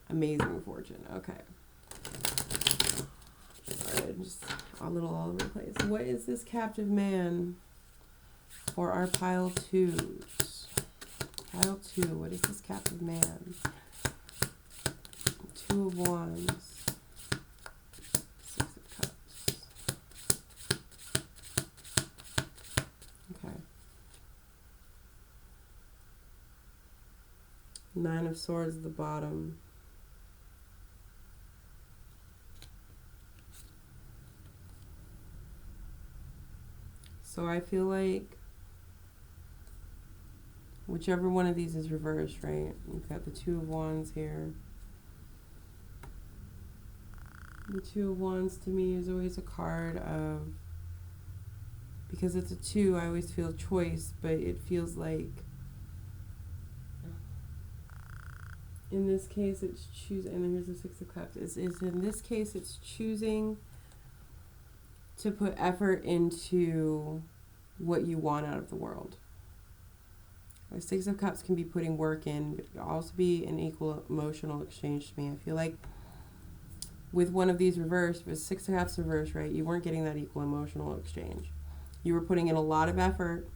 amazing fortune. Okay. Alright, just a little all over the place. What is this captive man for our pile 2s? Pile 2, what is this captive man? 2 of Wands. 6 of Cups. Okay. 9 of Swords at the bottom. So I feel like whichever one of these is reversed, right? You've got the 2 of Wands here. The 2 of Wands to me is always a card of, because it's a 2, I always feel choice, but it feels like in this case it's choosing, and then here's the 6 of Cups. Is in this case it's choosing to put effort into what you want out of the world. The 6 of Cups can be putting work in, but it can also be an equal emotional exchange to me. I feel like with one of these reversed, with 6 of Cups reversed, right, you weren't getting that equal emotional exchange. You were putting in a lot of effort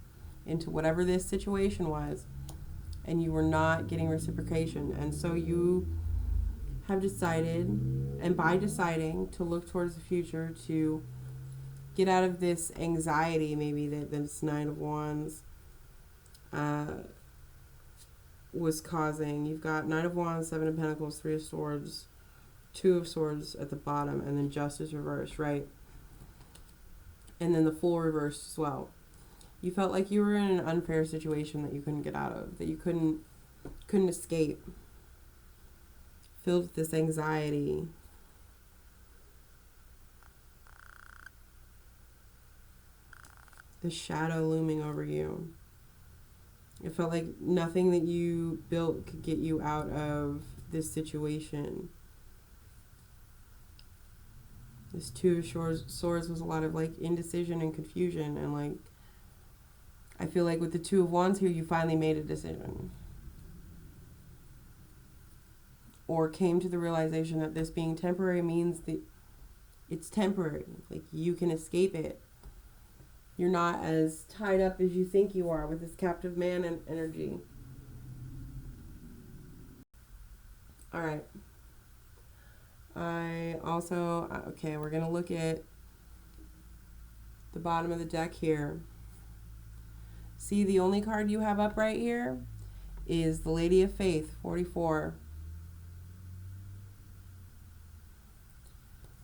into whatever this situation was, and you were not getting reciprocation. And so you have decided, and by deciding to look towards the future, to get out of this anxiety, maybe that this 9 of Wands was causing. You've got 9 of Wands, 7 of Pentacles, 3 of Swords, 2 of Swords at the bottom, and then Justice reversed, right? And then the Fool reversed as well. You felt like you were in an unfair situation that you couldn't get out of, that you couldn't escape. Filled with this anxiety. The shadow looming over you. It felt like nothing that you built could get you out of this situation. This 2 of Swords was a lot of like indecision and confusion, and like I feel like with the 2 of Wands here, you finally made a decision. Or came to the realization that this being temporary means that it's temporary. Like, you can escape it. You're not as tied up as you think you are with this captive man and energy. All right. I also, okay, we're going to look at the bottom of the deck here. See, the only card you have up right here is the Lady of Faith, 44.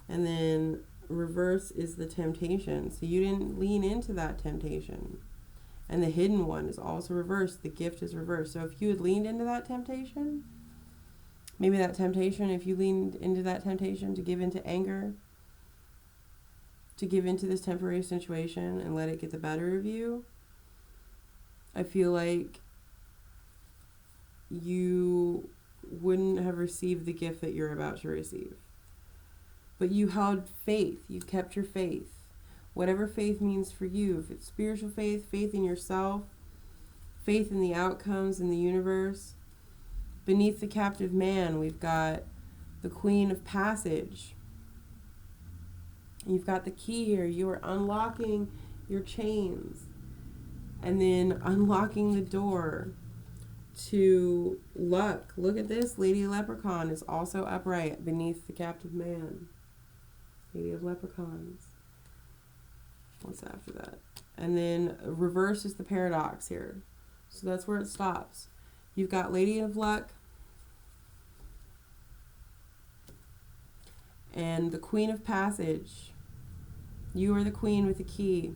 And then reverse is the Temptation. So you didn't lean into that temptation. And the Hidden One is also reversed. The Gift is reversed. So if you had leaned into that temptation, maybe that temptation, if you leaned into that temptation to give into anger, to give into this temporary situation and let it get the better of you, I feel like you wouldn't have received the gift that you're about to receive. But you held faith. You kept your faith. Whatever faith means for you. If it's spiritual faith, faith in yourself, faith in the outcomes in the universe. Beneath the captive man, we've got the Queen of Passage. You've got the key here. You are unlocking your chains. And then unlocking the door to luck. Look at this. Lady Leprechaun is also upright beneath the captive man. Lady of Leprechauns. What's after that? And then reverse is the Paradox here. So that's where it stops. You've got Lady of Luck and the Queen of Passage. You are the queen with the key.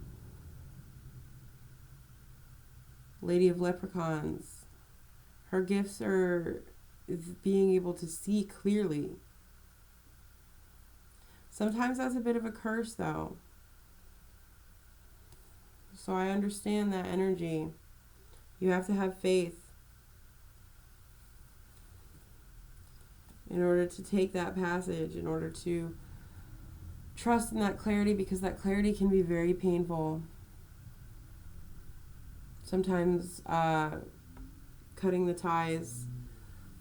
Lady of Leprechauns. Her gifts are being able to see clearly. Sometimes that's a bit of a curse, though. So I understand that energy. You have to have faith in order to take that passage, in order to trust in that clarity, because that clarity can be very painful. Sometimes cutting the ties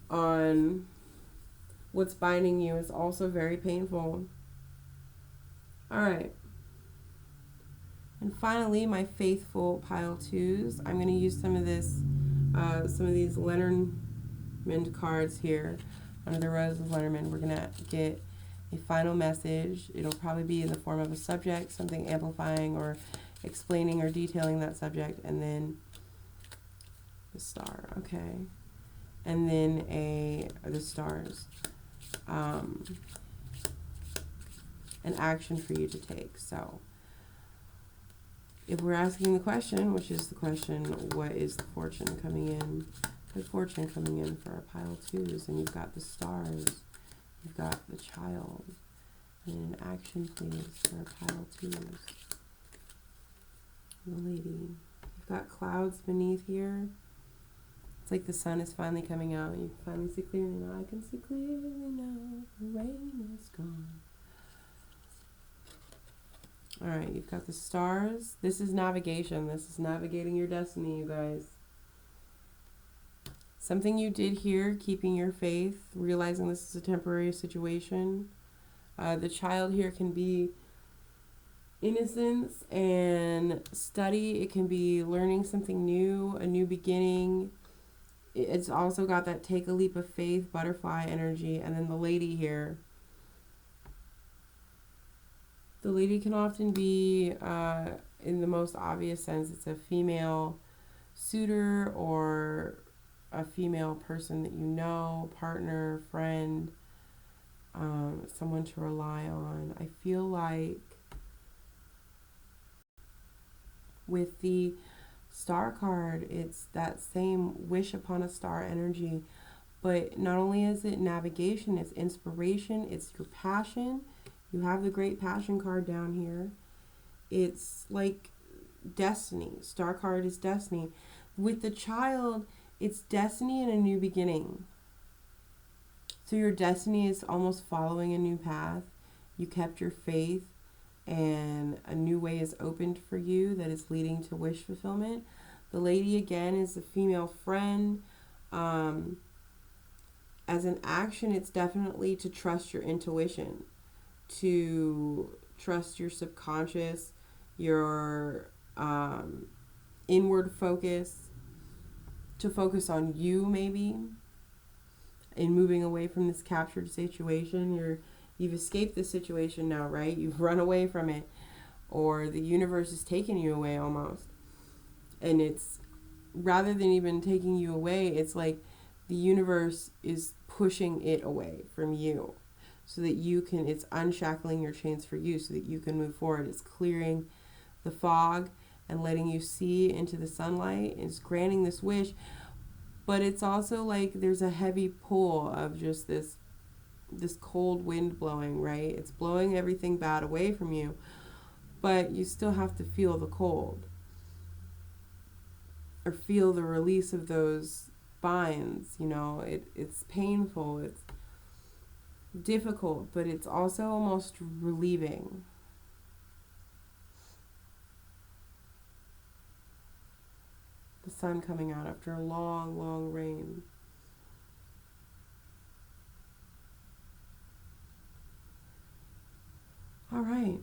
on what's binding you is also very painful. All right. And finally, my faithful pile twos. I'm going to use some of these Lenormand cards here. Under the Rose of Lenormand, we're going to get a final message. It'll probably be in the form of a subject, something amplifying or explaining or detailing that subject, and then the star, okay, and then the stars, an action for you to take. So if we're asking the question, which is the question, what is the fortune coming in? Good fortune coming in for our pile twos, and you've got the stars, you've got the child, and an action please for our pile twos. The lady. You've got clouds beneath here. It's like the sun is finally coming out. You can finally see clearly now. I can see clearly now. The rain is gone. Alright, you've got the stars. This is navigation. This is navigating your destiny, you guys. Something you did here, keeping your faith, realizing this is a temporary situation. The child here can be innocence and study. It can be learning something new, a new beginning. It's also got that take a leap of faith, butterfly energy. And then the lady here. The lady can often be, in the most obvious sense, it's a female suitor or a female person that you know, partner, friend, someone to rely on. I feel like with the star card, it's that same wish upon a star energy, but not only is it navigation, it's inspiration, it's your passion. You have the great passion card down here. It's like destiny. Star card is destiny. With the child, it's destiny and a new beginning. So your destiny is almost following a new path. You kept your faith, and a new way is opened for you that is leading to wish fulfillment. The lady, again, is a female friend. As an action, it's definitely to trust your intuition, to trust your subconscious, your inward focus, to focus on you maybe, in moving away from this captured situation. You've escaped the situation now, right? You've run away from it, or the universe is taking you away almost. And it's, rather than even taking you away, it's like the universe is pushing it away from you so that you can, it's unshackling your chains for you so that you can move forward. It's clearing the fog and letting you see into the sunlight. It's granting this wish, but it's also like there's a heavy pull of just this cold wind blowing, right? It's blowing everything bad away from you, but you still have to feel the cold or feel the release of those binds. You know, it's painful, it's difficult, but it's also almost relieving. The sun coming out after a long, long rain. All right.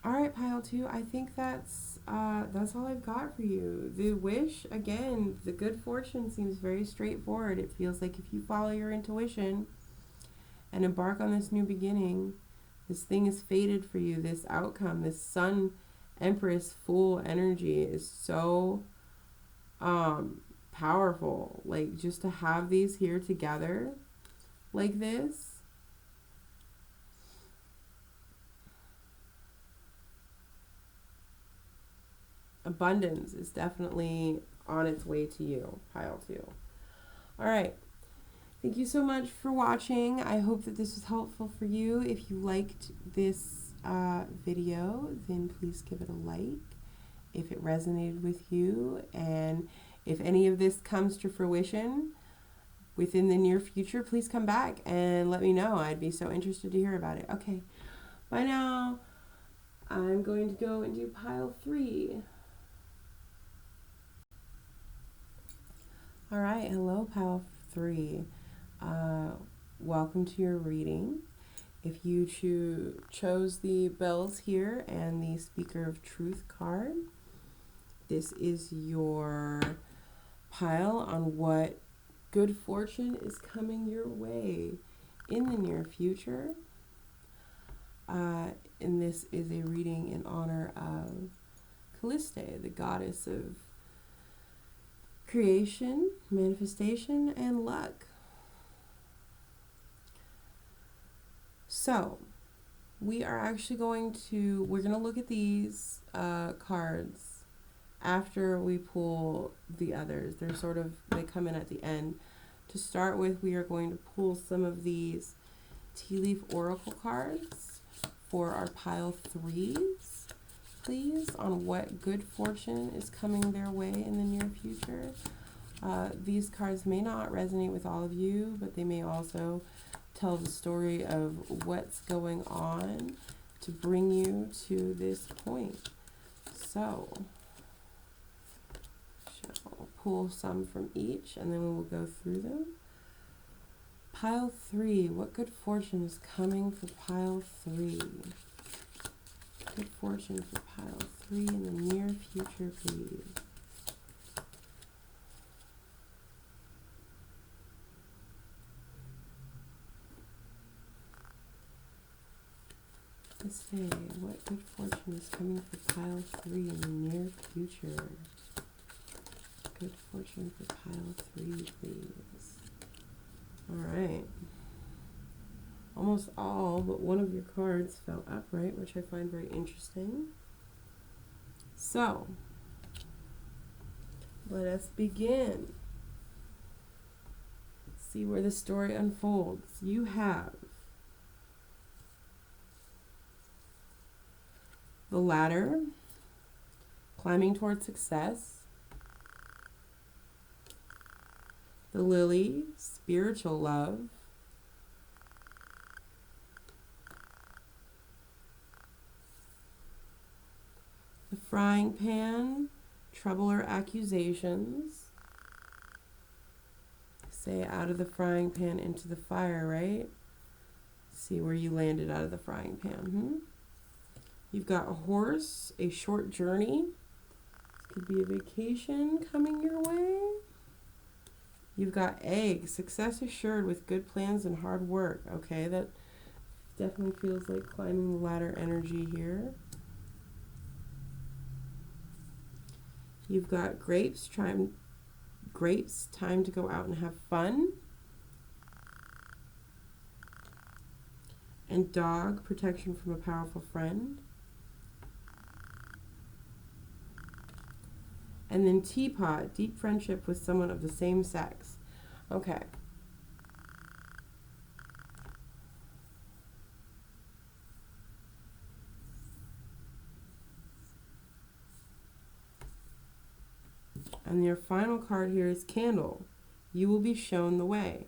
All right, pile two. I think that's all I've got for you. The wish, again, the good fortune seems very straightforward. It feels like if you follow your intuition and embark on this new beginning, this thing is fated for you. This outcome, this Sun Empress Fool energy is so powerful. Like, just to have these here together like this. Abundance is definitely on its way to you, pile two. All right. Thank you so much for watching. I hope that this was helpful for you. If you liked this video, then please give it a like if it resonated with you. And if any of this comes to fruition within the near future, please come back and let me know. I'd be so interested to hear about it. Okay, bye now. I'm going to go and do pile 3. All right, hello, pile 3. Welcome to your reading. If you chose the bells here and the Speaker of Truth card, this is your pile on what good fortune is coming your way in the near future. And this is a reading in honor of Calliste, the goddess of creation, manifestation, and luck. So, we're going to look at these cards after we pull the others. They come in at the end. To start with, we are going to pull some of these tea leaf oracle cards for our pile 3s, please, on what good fortune is coming their way in the near future. These cards may not resonate with all of you, but they may also tell the story of what's going on to bring you to this point. So, shall pull some from each, and then we will go through them. Pile 3, what good fortune is coming for pile 3? Good fortune for pile 3 in the near future, please. Let's say, what good fortune is coming for pile 3 in the near future? Good fortune for pile 3, please. All right. Almost all but one of your cards fell upright, which I find very interesting. So, let us begin. See where the story unfolds. You have the ladder, climbing towards success. The lily, spiritual love. The frying pan, trouble or accusations. Say out of the frying pan into the fire, right? See where you landed out of the frying pan. You've got a horse, a short journey. This could be a vacation coming your way. You've got egg, success assured with good plans and hard work. Okay, that definitely feels like climbing the ladder energy here. You've got grapes, time to go out and have fun. And dog, protection from a powerful friend. And then teapot, deep friendship with someone of the same sex. Okay. And your final card here is candle. You will be shown the way.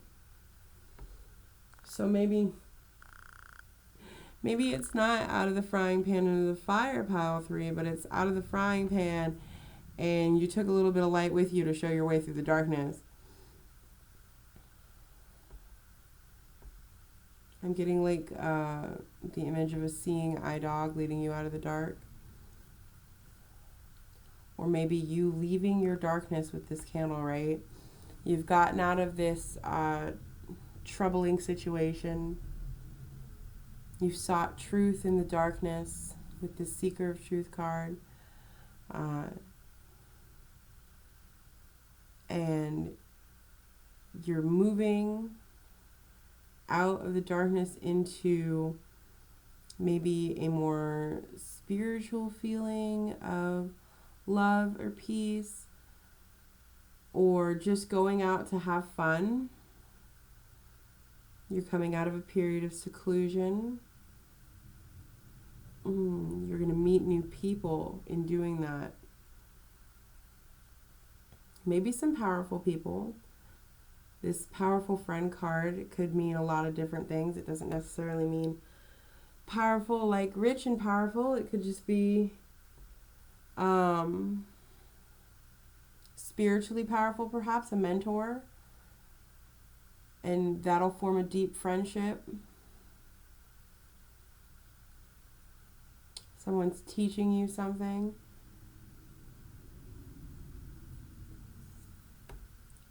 So maybe it's not out of the frying pan into the fire, pile 3, but it's out of the frying pan and you took a little bit of light with you to show your way through the darkness. I'm getting like the image of a seeing eye dog leading you out of the dark. Or maybe you leaving your darkness with this candle, right? You've gotten out of this troubling situation. You've sought truth in the darkness with the Seeker of Truth card. And you're moving out of the darkness into maybe a more spiritual feeling of love or peace, or just going out to have fun. You're coming out of a period of seclusion. You're going to meet new people in doing that. Maybe some powerful people. This powerful friend card could mean a lot of different things. It doesn't necessarily mean powerful like rich and powerful. It could just be spiritually powerful, perhaps a mentor, and that'll form a deep friendship. Someone's teaching you something.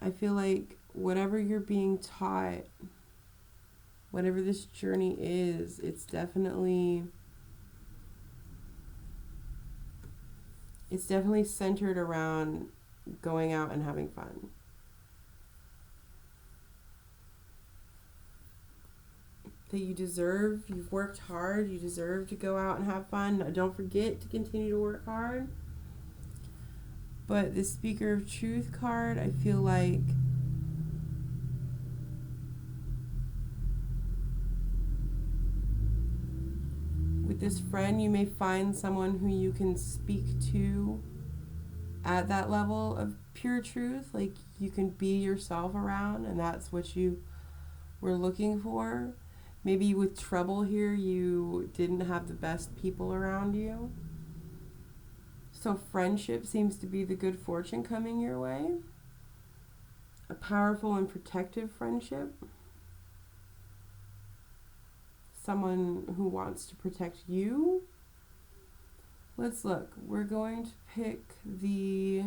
I feel like whatever you're being taught, whatever this journey is, it's definitely centered around going out and having fun. That you deserve, you've worked hard, you deserve to go out and have fun. Now, don't forget to continue to work hard. But the Speaker of Truth card, I feel like with this friend, you may find someone who you can speak to at that level of pure truth. Like, you can be yourself around, and that's what you were looking for. Maybe with trouble here, you didn't have the best people around you. So friendship seems to be the good fortune coming your way. A powerful and protective friendship. Someone who wants to protect you. Let's look. We're going to pick the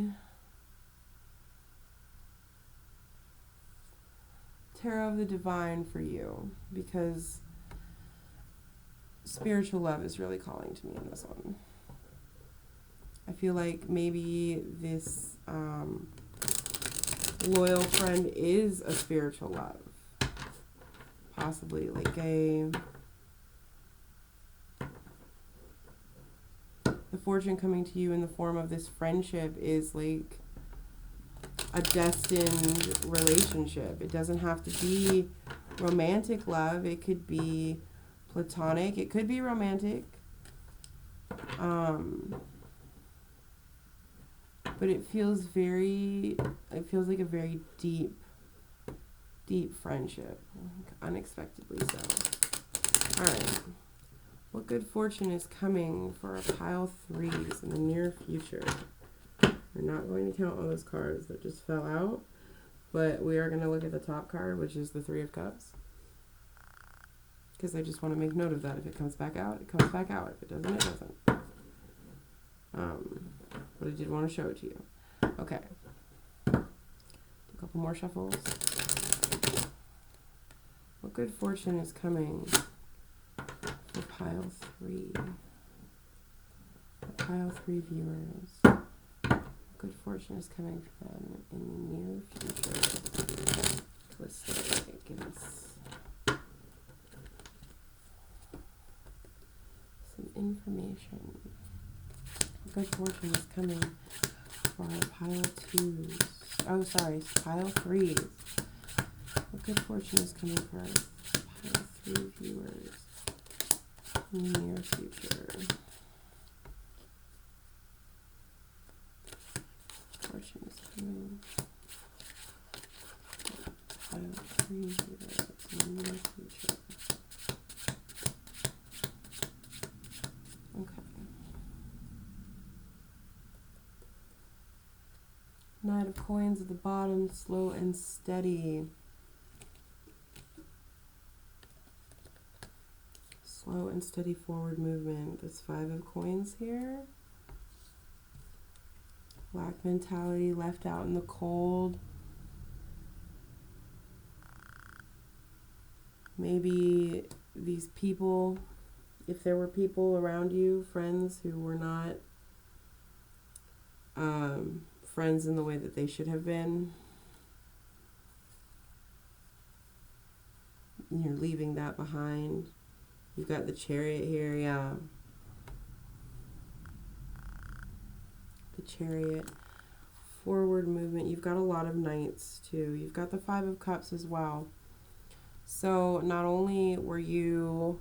Tarot of the Divine for you, because spiritual love is really calling to me in this one. I feel like maybe this loyal friend is a spiritual love. Possibly like the fortune coming to you in the form of this friendship is like a destined relationship. It doesn't have to be romantic love. It could be platonic. It could be romantic. But it feels like a very deep friendship. Unexpectedly so. Alright. What good fortune is coming for our pile 3s in the near future? We're not going to count all those cards that just fell out, but we are going to look at the top card, which is the 3 of Cups. Because I just want to make note of that. If it comes back out, it comes back out. If it doesn't, it doesn't. But I did want to show it to you. Okay. A couple more shuffles. What good fortune is coming for pile 3? For pile 3 viewers. Good fortune is coming for them in the near future. Let's give us some information. Good fortune is coming for our pile 2s. Oh, sorry, pile 3s. What good fortune is coming for our pile 3 viewers in the near future? Fortune is coming. Pile 3 viewers in the near future. Okay. Knight of Coins at the bottom, slow and steady. Slow and steady forward movement. This 5 of Coins here. Lack mentality, left out in the cold. Maybe these people, if there were people around you, friends who were not friends in the way that they should have been, you're leaving that behind. You've got the Chariot here, yeah. The Chariot. forward movement. You've got a lot of Knights too. You've got the Five of Cups as well. So not only were you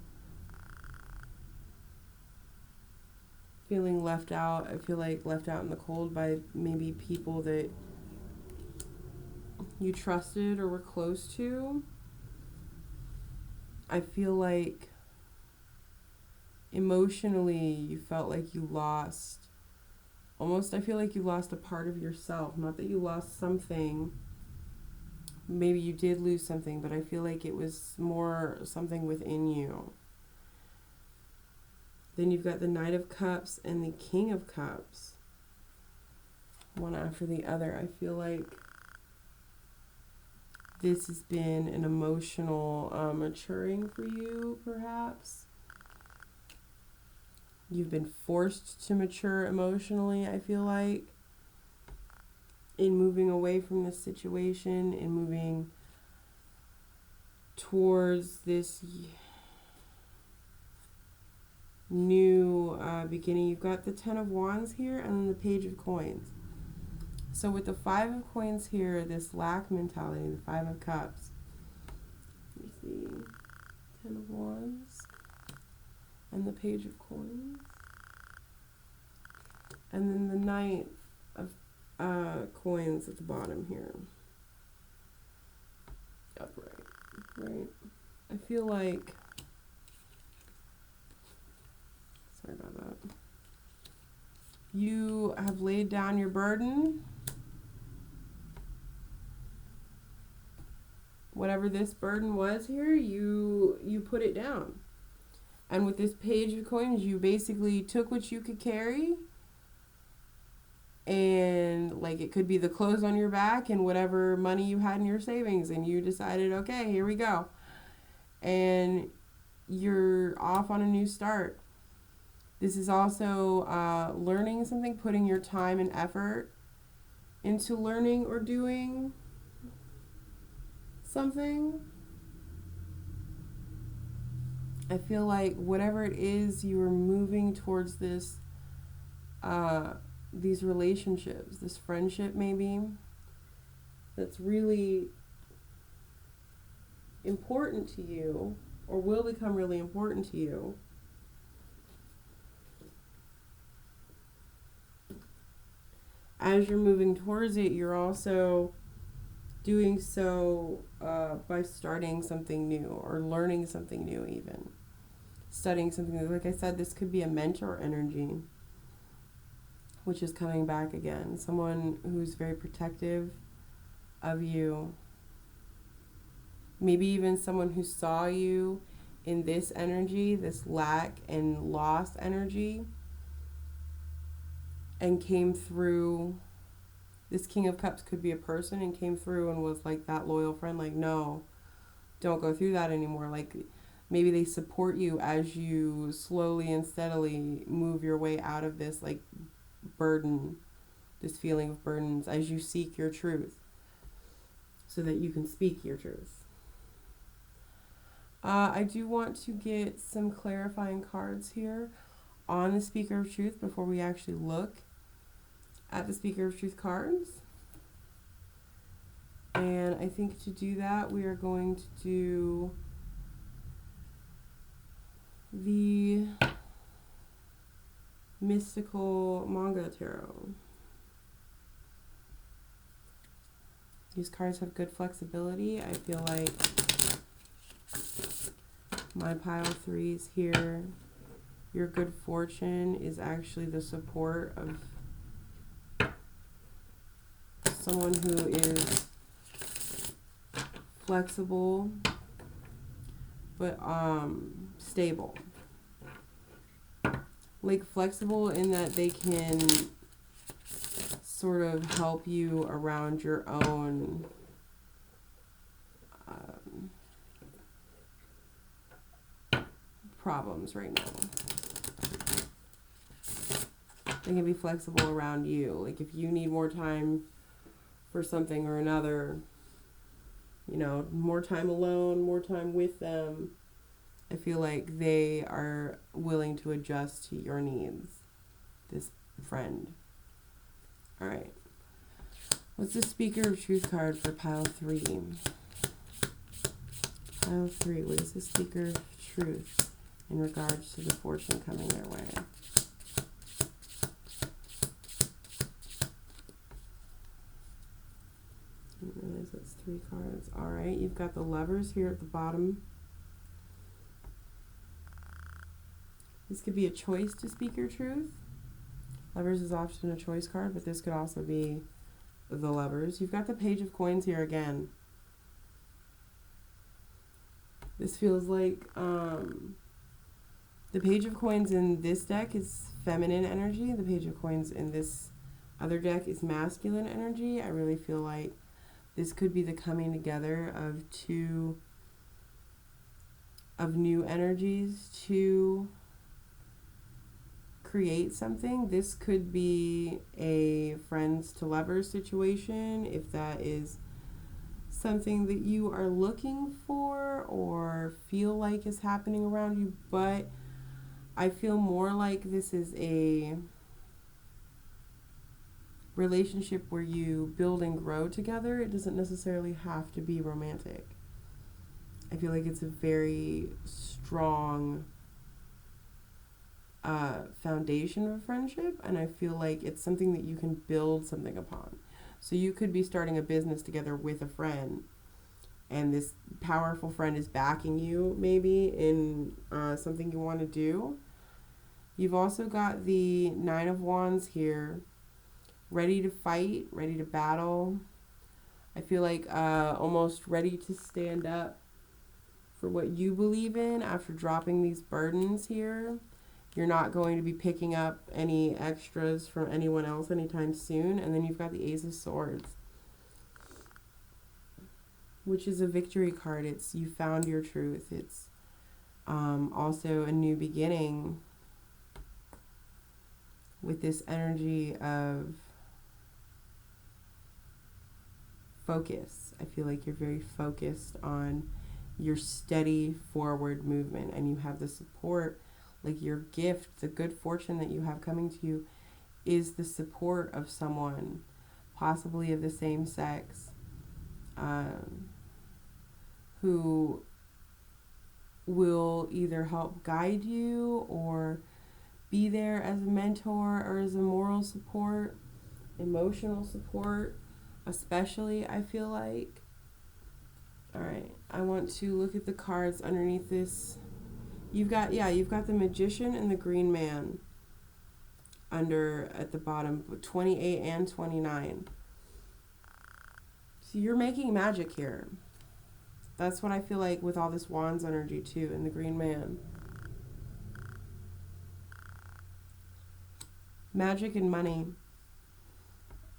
feeling left out, I feel like left out in the cold by maybe people that you trusted or were close to. I feel like emotionally you felt like you lost, almost I feel like you lost a part of yourself. Not that you lost something, maybe you did lose something, but I feel like it was more something within you. Then you've got the Knight of Cups and the King of Cups, one after the other. I feel like this has been an emotional maturing for you, perhaps. You've been forced to mature emotionally, I feel like, in moving away from this situation, in moving towards this new beginning. You've got the Ten of Wands here and then the Page of Coins. So with the Five of Coins here, this lack mentality, the Five of Cups. Let me see. Ten of Wands and the Page of Coins. And then the Knight of Coins at the bottom here. Upright. Right. I feel like, sorry about that. You have laid down your burden. Whatever this burden was here, you put it down. And with this Page of Coins, you basically took what you could carry, and like it could be the clothes on your back and whatever money you had in your savings, and you decided, okay, here we go. And you're off on a new start. This is also learning something, putting your time and effort into learning or doing something. I feel like whatever it is, you are moving towards this, these relationships, this friendship maybe, that's really important to you, or will become really important to you. As you're moving towards it, you're also doing so by starting something new or learning something new, even studying something new. Like I said, this could be a mentor energy, which is coming back again. Someone who's very protective of you. Maybe even someone who saw you in this energy, this lack and loss energy, and came through. This King of Cups could be a person and came through and was like that loyal friend, like, no, don't go through that anymore. Like, maybe they support you as you slowly and steadily move your way out of this, like, burden, this feeling of burdens, as you seek your truth so that you can speak your truth. I do want to get some clarifying cards here on the Speaker of Truth before we actually look at the Speaker of Truth cards. And I think to do that, we are going to do the Mystical Manga Tarot. These cards have good flexibility. I feel like my pile threes here, your good fortune is actually the support of someone who is flexible but stable. Like flexible in that they can sort of help you around your own problems right now. They can be flexible around you. Like if you need more time for something or another, you know, more time alone, more time with them, I feel like they are willing to adjust to your needs, this friend. All right. What's the Speaker of Truth card for pile 3? Pile 3, what is the Speaker of Truth in regards to the fortune coming their way? Didn't realize that's 3 cards. Alright, you've got the Lovers here at the bottom. This could be a choice to speak your truth. Lovers is often a choice card, but this could also be the Lovers. You've got the Page of Coins here again. This feels like the Page of Coins in this deck is feminine energy. The Page of Coins in this other deck is masculine energy. I really feel like this could be the coming together of new energies to create something. This could be a friends to lovers situation, if that is something that you are looking for or feel like is happening around you, but I feel more like this is a relationship where you build and grow together. It doesn't necessarily have to be romantic. I feel like it's a very strong foundation of friendship, and I feel like it's something that you can build something upon. So you could be starting a business together with a friend, and this powerful friend is backing you maybe in something you want to do. You've also got the Nine of Wands here, ready to fight, ready to battle. I feel like almost ready to stand up for what you believe in after dropping these burdens here. You're not going to be picking up any extras from anyone else anytime soon. And then you've got the Ace of Swords, which is a victory card. It's you found your truth. It's also a new beginning with this energy of focus. I feel like you're very focused on your steady forward movement, and you have the support. Like your gift, the good fortune that you have coming to you is the support of someone, possibly of the same sex, who will either help guide you or be there as a mentor or as a moral support, emotional support, especially, I feel like. All right, I want to look at the cards underneath this. You've got the Magician and the Green Man under at the bottom, 28 and 29. So you're making magic here. That's what I feel like with all this Wands energy too, and the Green Man. Magic and money.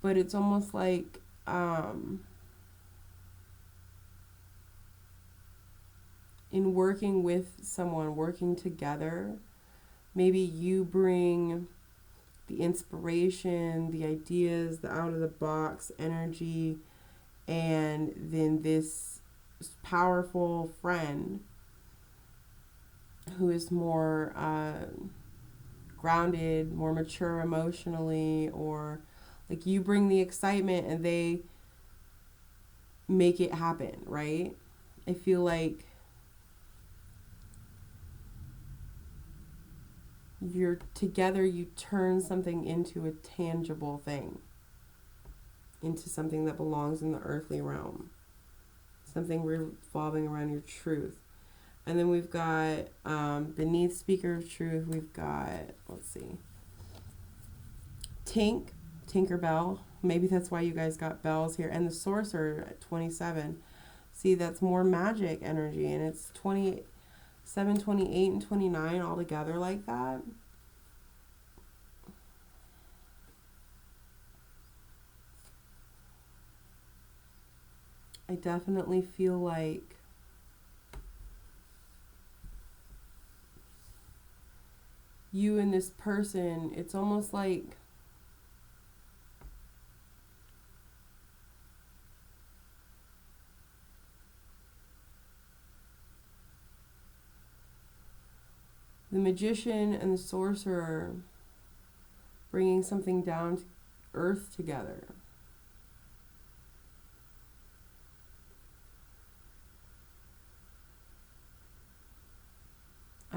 But it's almost like in working with someone, working together, maybe you bring the inspiration, the ideas, the out-of-the-box energy, and then this powerful friend who is more grounded, more mature emotionally, or like you bring the excitement and they make it happen, right? I feel like you're together, you turn something into a tangible thing, into something that belongs in the earthly realm, something revolving around your truth. And then we've got beneath Speaker of Truth, we've got, let's see, Tinkerbell. Maybe that's why you guys got bells here. And the Sorcerer at 27. See, that's more magic energy, and it's 27, 28, and 29 all together like that. I definitely feel like you and this person, it's almost like the Magician and the Sorcerer bringing something down to earth together.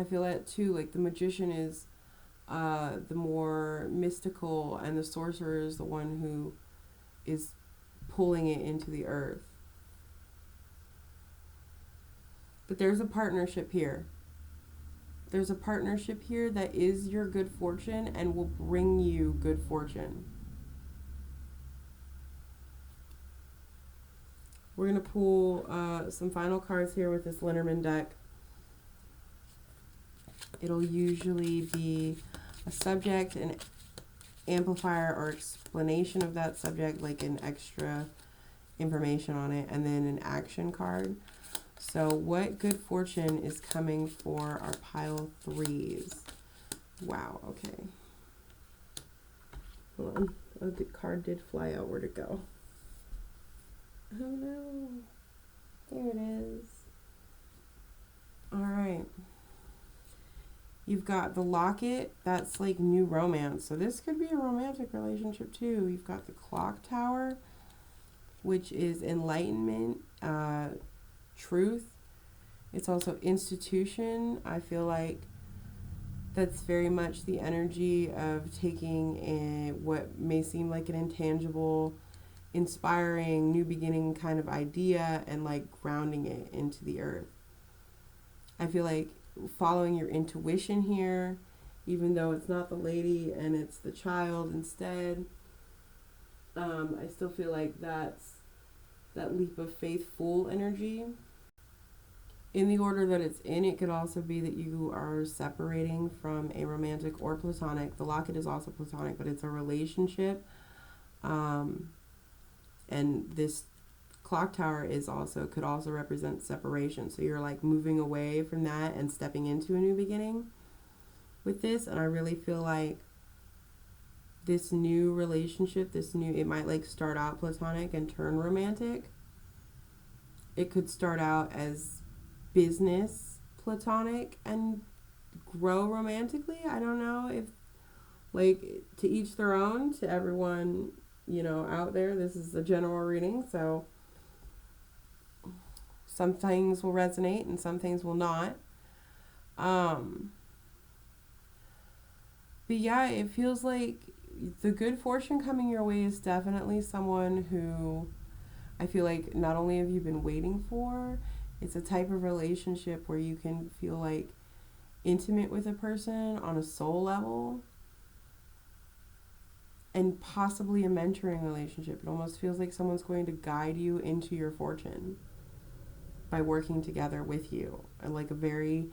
I feel that too, like the magician is the more mystical, and the sorcerer is the one who is pulling it into the earth. But there's a partnership here. There's a partnership here that is your good fortune and will bring you good fortune. We're going to pull some final cards here with this Lenormand deck. It'll usually be a subject, an amplifier or explanation of that subject, like an extra information on it, and then an action card. So what good fortune is coming for our pile 3s? Wow, okay. Hold on. Oh, the card did fly out. Where'd it go? Oh no. There it is. All right. You've got the locket. That's like new romance. So this could be a romantic relationship too. You've got the clock tower, which is enlightenment, truth. It's also institution. I feel like that's very much the energy of taking what may seem like an intangible, inspiring, new beginning kind of idea and like grounding it into the earth. I feel like following your intuition here, even though it's not the lady and it's the child instead, I still feel like that's that leap of faith, full energy. In the order that it's in, it could also be that you are separating from a romantic or platonic. The locket is also platonic, but it's a relationship. And this clock tower could also represent separation. So you're like moving away from that and stepping into a new beginning with this. And I really feel like this new relationship, it might like start out platonic and turn romantic. It could start out as business platonic and grow romantically. I don't know, if like, to each their own, to everyone, out there. This is a general reading, so some things will resonate and some things will not. But yeah, it feels like the good fortune coming your way is definitely someone who I feel like not only have you been waiting for, it's a type of relationship where you can feel like intimate with a person on a soul level, and possibly a mentoring relationship. It almost feels like someone's going to guide you into your fortune by working together with you, and like a very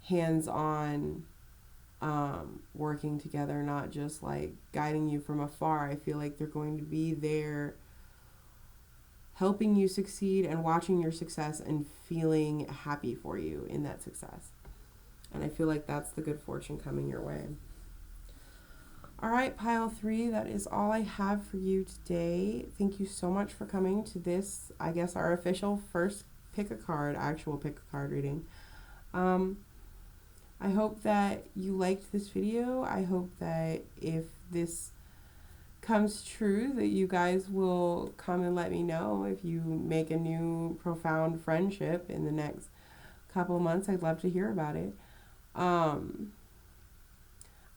hands-on working together, not just like guiding you from afar. I feel like they're going to be there helping you succeed and watching your success and feeling happy for you in that success. And I feel like that's the good fortune coming your way. All right, pile 3, that is all I have for you today. Thank you so much for coming to this, I guess, our official first actual pick-a-card reading. I hope that you liked this video. I hope that if this comes true, that you guys will come and let me know if you make a new profound friendship in the next couple of months. I'd love to hear about it. I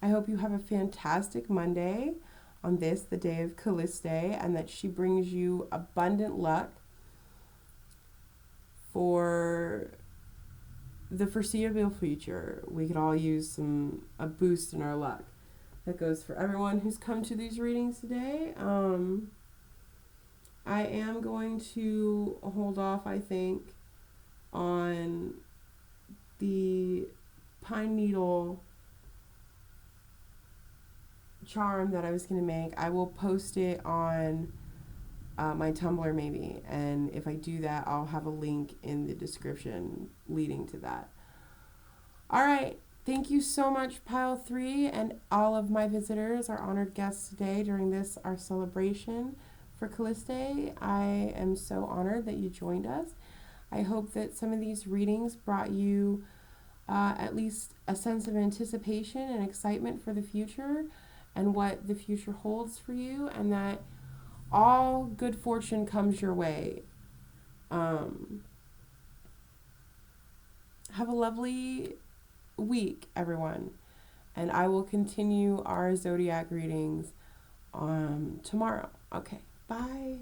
hope you have a fantastic Monday on this, the day of Calliste, and that she brings you abundant luck for the foreseeable future. We could all use a boost in our luck. That goes for everyone who's come to these readings today. I am going to hold off, I think, on the pine needle charm that I was going to make. I will post it on my Tumblr maybe, and if I do that, I'll have a link in the description leading to that. All right. Thank you so much, pile 3, and all of my visitors, our honored guests today during this, our celebration for Calliste. I am so honored that you joined us. I hope that some of these readings brought you at least a sense of anticipation and excitement for the future and what the future holds for you, and that all good fortune comes your way. Have a lovely week, everyone. And I will continue our zodiac readings tomorrow. Okay, bye.